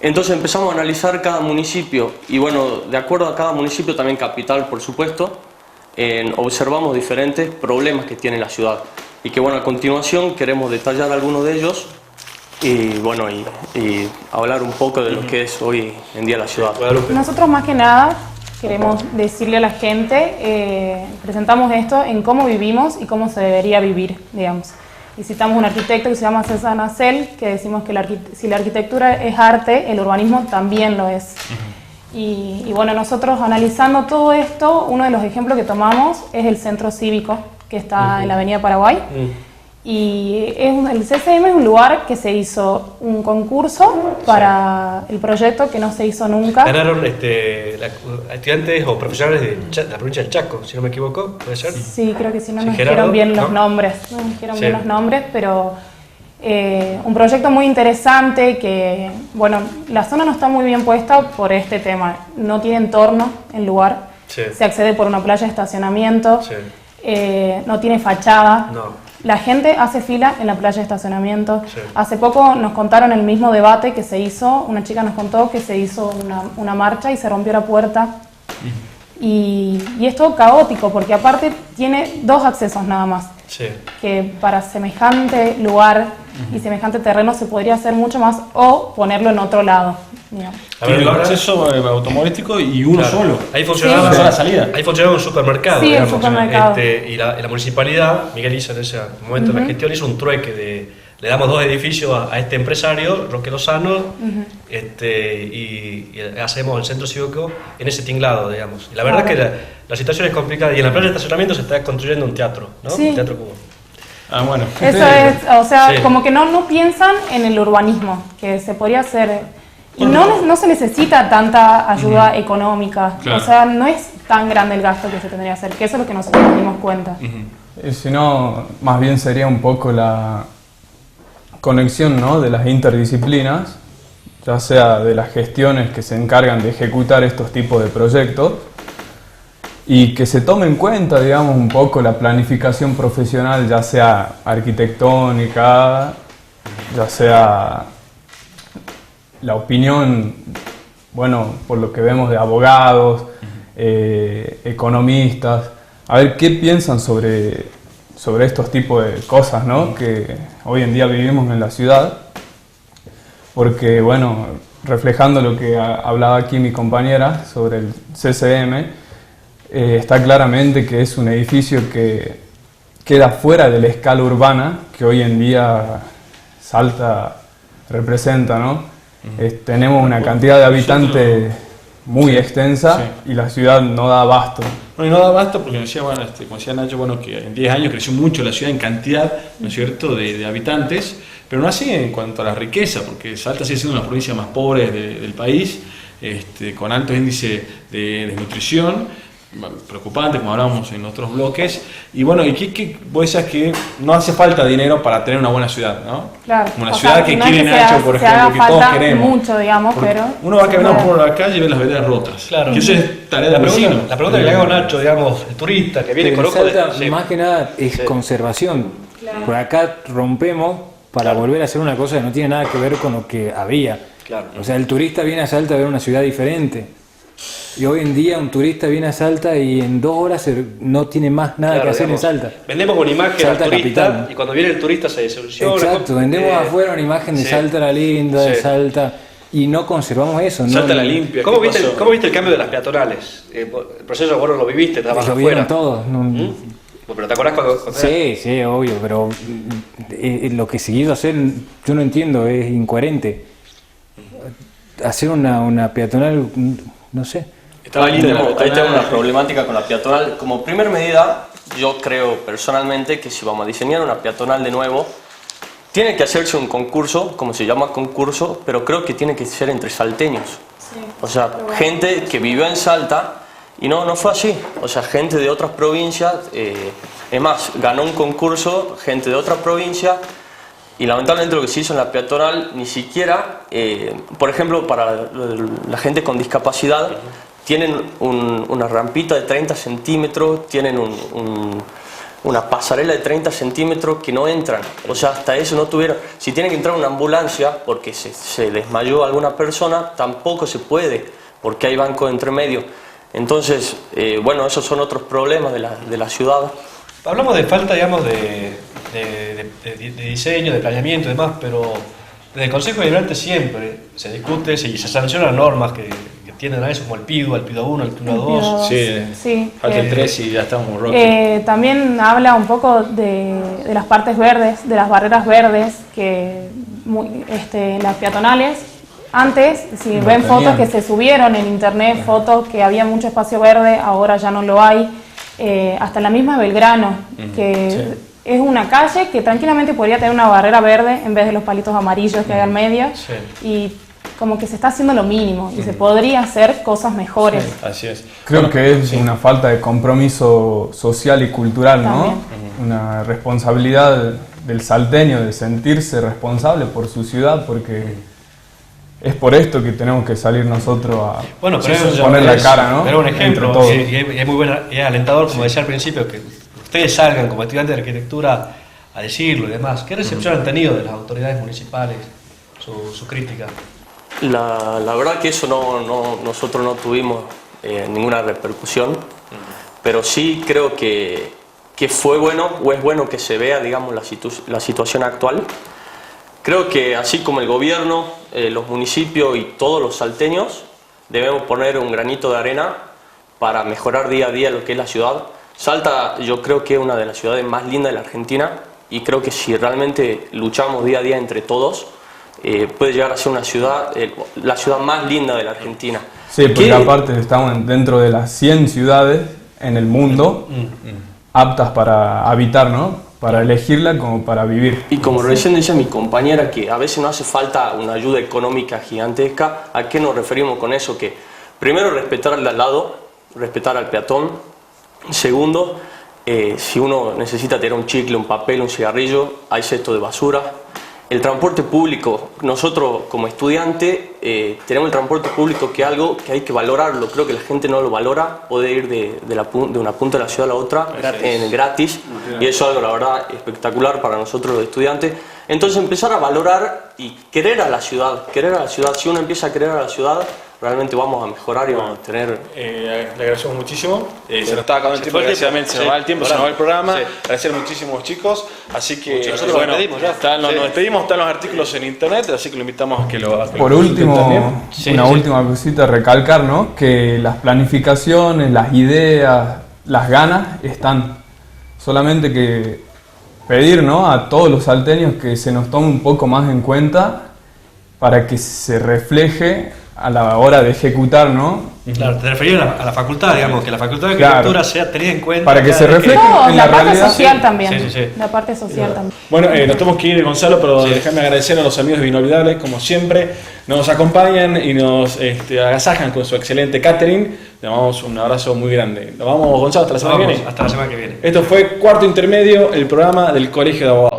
Entonces empezamos a analizar cada municipio y bueno, de acuerdo a cada municipio, también capital por supuesto, observamos diferentes problemas que tiene la ciudad y que bueno, a continuación queremos detallar algunos de ellos y bueno, y hablar un poco de lo que es hoy en día la ciudad. Nosotros más que nada queremos decirle a la gente, presentamos esto en cómo vivimos y cómo se debería vivir, digamos. Y citamos un arquitecto que se llama César Nacel, que decimos que si la arquitectura es arte, el urbanismo también lo es. Y bueno, nosotros analizando todo esto, uno de los ejemplos que tomamos es el centro cívico, que está en la Avenida Paraguay. Y el CCM es un lugar que se hizo un concurso para el proyecto que no se hizo nunca. Ganaron estudiantes o profesionales de la provincia del Chaco, si no me equivoco, ¿puede ser? Sí, creo que sí, no nos dijeron bien los nombres, pero un proyecto muy interesante que, bueno, la zona no está muy bien puesta por este tema, no tiene entorno el lugar, se accede por una playa de estacionamiento, no tiene fachada. La gente hace fila en la playa de estacionamiento. Hace poco nos contaron el mismo debate que se hizo, una chica nos contó que se hizo una marcha y se rompió la puerta. Y es todo caótico porque aparte tiene 2 accesos nada más. que para semejante lugar y semejante terreno se podría hacer mucho más o ponerlo en otro lado, digamos. A ver, el acceso automovilístico y uno solo. Ahí funcionaba una sola salida. Ahí funcionaba un supermercado, Sí, digamos. el supermercado. Y la municipalidad, Miguel hizo en ese momento de la gestión, hizo un trueque le damos 2 edificios a este empresario, Roque Lozano, y hacemos el centro cívico en ese tinglado, digamos. Y la verdad es que la situación es complicada, y en la playa de estacionamiento se está construyendo un teatro, ¿no? Sí. Un teatro Cubo. Ah, bueno. Eso es, o sea, Sí. como que no piensan en el urbanismo, que se podría hacer. Y no se necesita tanta ayuda económica, Claro. o sea, no es tan grande el gasto que se tendría que hacer, que eso es lo que nosotros nos dimos cuenta. Sino, más bien sería un poco la conexión, ¿no?, de las interdisciplinas, ya sea de las gestiones que se encargan de ejecutar estos tipos de proyectos, y que se tome en cuenta, digamos, un poco la planificación profesional, ya sea arquitectónica, ya sea la opinión, bueno, por lo que vemos de abogados, economistas, a ver qué piensan sobre estos tipos de cosas, ¿no?, que hoy en día vivimos en la ciudad, porque, bueno, reflejando lo que hablaba aquí mi compañera sobre el CCM, está claramente que es un edificio que queda fuera de la escala urbana que hoy en día Salta representa, ¿no? Tenemos una cantidad de habitantes muy extensa y la ciudad no da abasto. No, y no da abasto porque decía, bueno, como decía Nacho, bueno, que en 10 años creció mucho la ciudad en cantidad, ¿no es cierto?, de habitantes, pero no así en cuanto a la riqueza, porque Salta sigue siendo una de las provincias más pobres del país, con altos índices de desnutrición, preocupante, como hablábamos en otros bloques, y bueno, y que vos decías que no hace falta dinero para tener una buena ciudad, ¿no? Claro. Una O ciudad sea, que no es quiere que Nacho, por se ejemplo, haga que todos falta queremos. mucho, digamos, Porque pero uno va caminando por la calle y ve las veredas rotas. Claro. Que eso es tarea del vecino. La pregunta que le hago a Nacho, digamos, el turista que viene Pero con ojo Salta, de... más que nada es conservación. Claro. Por acá rompemos para volver a hacer una cosa que no tiene nada que ver con lo que había. Claro. O sea, el turista viene a Salta a ver una ciudad diferente. Y hoy en día un turista viene a Salta y en 2 horas no tiene más nada que hacer, digamos, en Salta. Vendemos una imagen Salta al turista, capital. y cuando viene el turista se desilusiona. Exacto, vendemos afuera una imagen de Salta la linda, de Salta, y no conservamos eso. Salta ¿no? la limpia. ¿Cómo viste el cambio de las peatonales? El proceso de lo viviste, estabas Lo afuera. vieron todos. No, ¿Pero te acordás cuando Sí, obvio, pero lo que se quiso hacer, yo no entiendo, es incoherente. Hacer una peatonal, no sé. Ahí tengo una problemática con la peatonal. Como primer medida, yo creo personalmente que si vamos a diseñar una peatonal de nuevo, tiene que hacerse un concurso, como se llama concurso, pero creo que tiene que ser entre salteños. Sí. O sea, gente que vivió en Salta, y no fue así. O sea, gente de otras provincias, es más, ganó un concurso gente de otra provincia, y lamentablemente lo que se hizo en la peatonal, ni siquiera, por ejemplo, para la gente con discapacidad, tienen una rampita de 30 centímetros, tienen una pasarela de 30 centímetros que no entran. O sea, hasta eso no tuvieron. Si tienen que entrar una ambulancia porque se desmayó alguna persona, tampoco se puede, porque hay bancos entre medio. Entonces, bueno, esos son otros problemas de la ciudad. Hablamos de falta, digamos, de diseño, de planeamiento y demás, pero desde el Consejo Deliberante siempre se discute y se sancionan normas que tienden a eso, como el PIDU, el PIDU 1, el PIDU 2. Sí, falta el 3 y ya estamos rotos. También habla un poco de las partes verdes, de las barreras verdes, que las peatonales. Antes, si No ven tenían. fotos que se subieron en internet, fotos que había mucho espacio verde, ahora ya no lo hay. Hasta la misma Belgrano, que es una calle que tranquilamente podría tener una barrera verde en vez de los palitos amarillos que hay al medio. Y como que se está haciendo lo mínimo y se podría hacer cosas mejores. Así es. Creo que es una falta de compromiso social y cultural, ¿no? También. Una responsabilidad del salteño de sentirse responsable por su ciudad, porque es por esto que tenemos que salir nosotros a poner la cara, ¿no? Pero un ejemplo, Entre todos. y es muy buena, es alentador, como decía al principio, que ustedes salgan como estudiantes de arquitectura a decirlo y demás. ¿Qué recepción han tenido de las autoridades municipales, su crítica? La verdad que eso nosotros no tuvimos ninguna repercusión, pero sí creo que que fue bueno o es bueno que se vea, digamos, la situación actual. Creo que así como el gobierno, los municipios y todos los salteños debemos poner un granito de arena para mejorar día a día lo que es la ciudad. Salta, yo creo que es una de las ciudades más lindas de la Argentina, y creo que si realmente luchamos día a día entre todos, puede llegar a ser una ciudad, la ciudad más linda de la Argentina. Sí, porque aparte estamos dentro de las 100 ciudades en el mundo aptas para habitar, ¿no? Para elegirla como para vivir. Y como recién decía mi compañera, que a veces no hace falta una ayuda económica gigantesca. ¿A qué nos referimos con eso? Que primero, respetar al lado, respetar al peatón. Segundo, si uno necesita tener un chicle, un papel, un cigarrillo, hay cesto de basura. El transporte público, nosotros como estudiantes tenemos el transporte público, que es algo que hay que valorarlo. Creo que la gente no lo valora, poder ir de una punta de la ciudad a la otra gratis, y eso es algo, la verdad, espectacular para nosotros los estudiantes. Entonces empezar a valorar y querer a la ciudad, si uno empieza a querer a la ciudad, realmente vamos a mejorar y vamos a tener... le agradecemos muchísimo. Se nos está acabando el tiempo, desgraciadamente se nos va el tiempo, se nos va el programa. Agradecer muchísimo a los chicos. Así que nosotros bueno, nos despedimos ya. Nos despedimos, están los artículos en internet, así que lo invitamos a que lo hagan. Por último, última cosita, recalcar, ¿no? Que las planificaciones, las ideas, las ganas están. Solamente que pedir, ¿no?, a todos los salteños que se nos tome un poco más en cuenta para que se refleje a la hora de ejecutar, ¿no? Claro, te referías a la facultad, digamos, que la facultad de arquitectura sea tenida en cuenta. Para que se refleje en la parte realidad. social también. Sí. La parte social también. Bueno, nos tenemos que ir, Gonzalo, pero déjame agradecer a los amigos de Inolvidables, como siempre, nos acompañan y nos agasajan con su excelente catering. Le damos un abrazo muy grande. Nos vamos, Gonzalo, hasta la semana que viene. Hasta la semana que viene. Esto fue Cuarto Intermedio, el programa del Colegio de Abogados.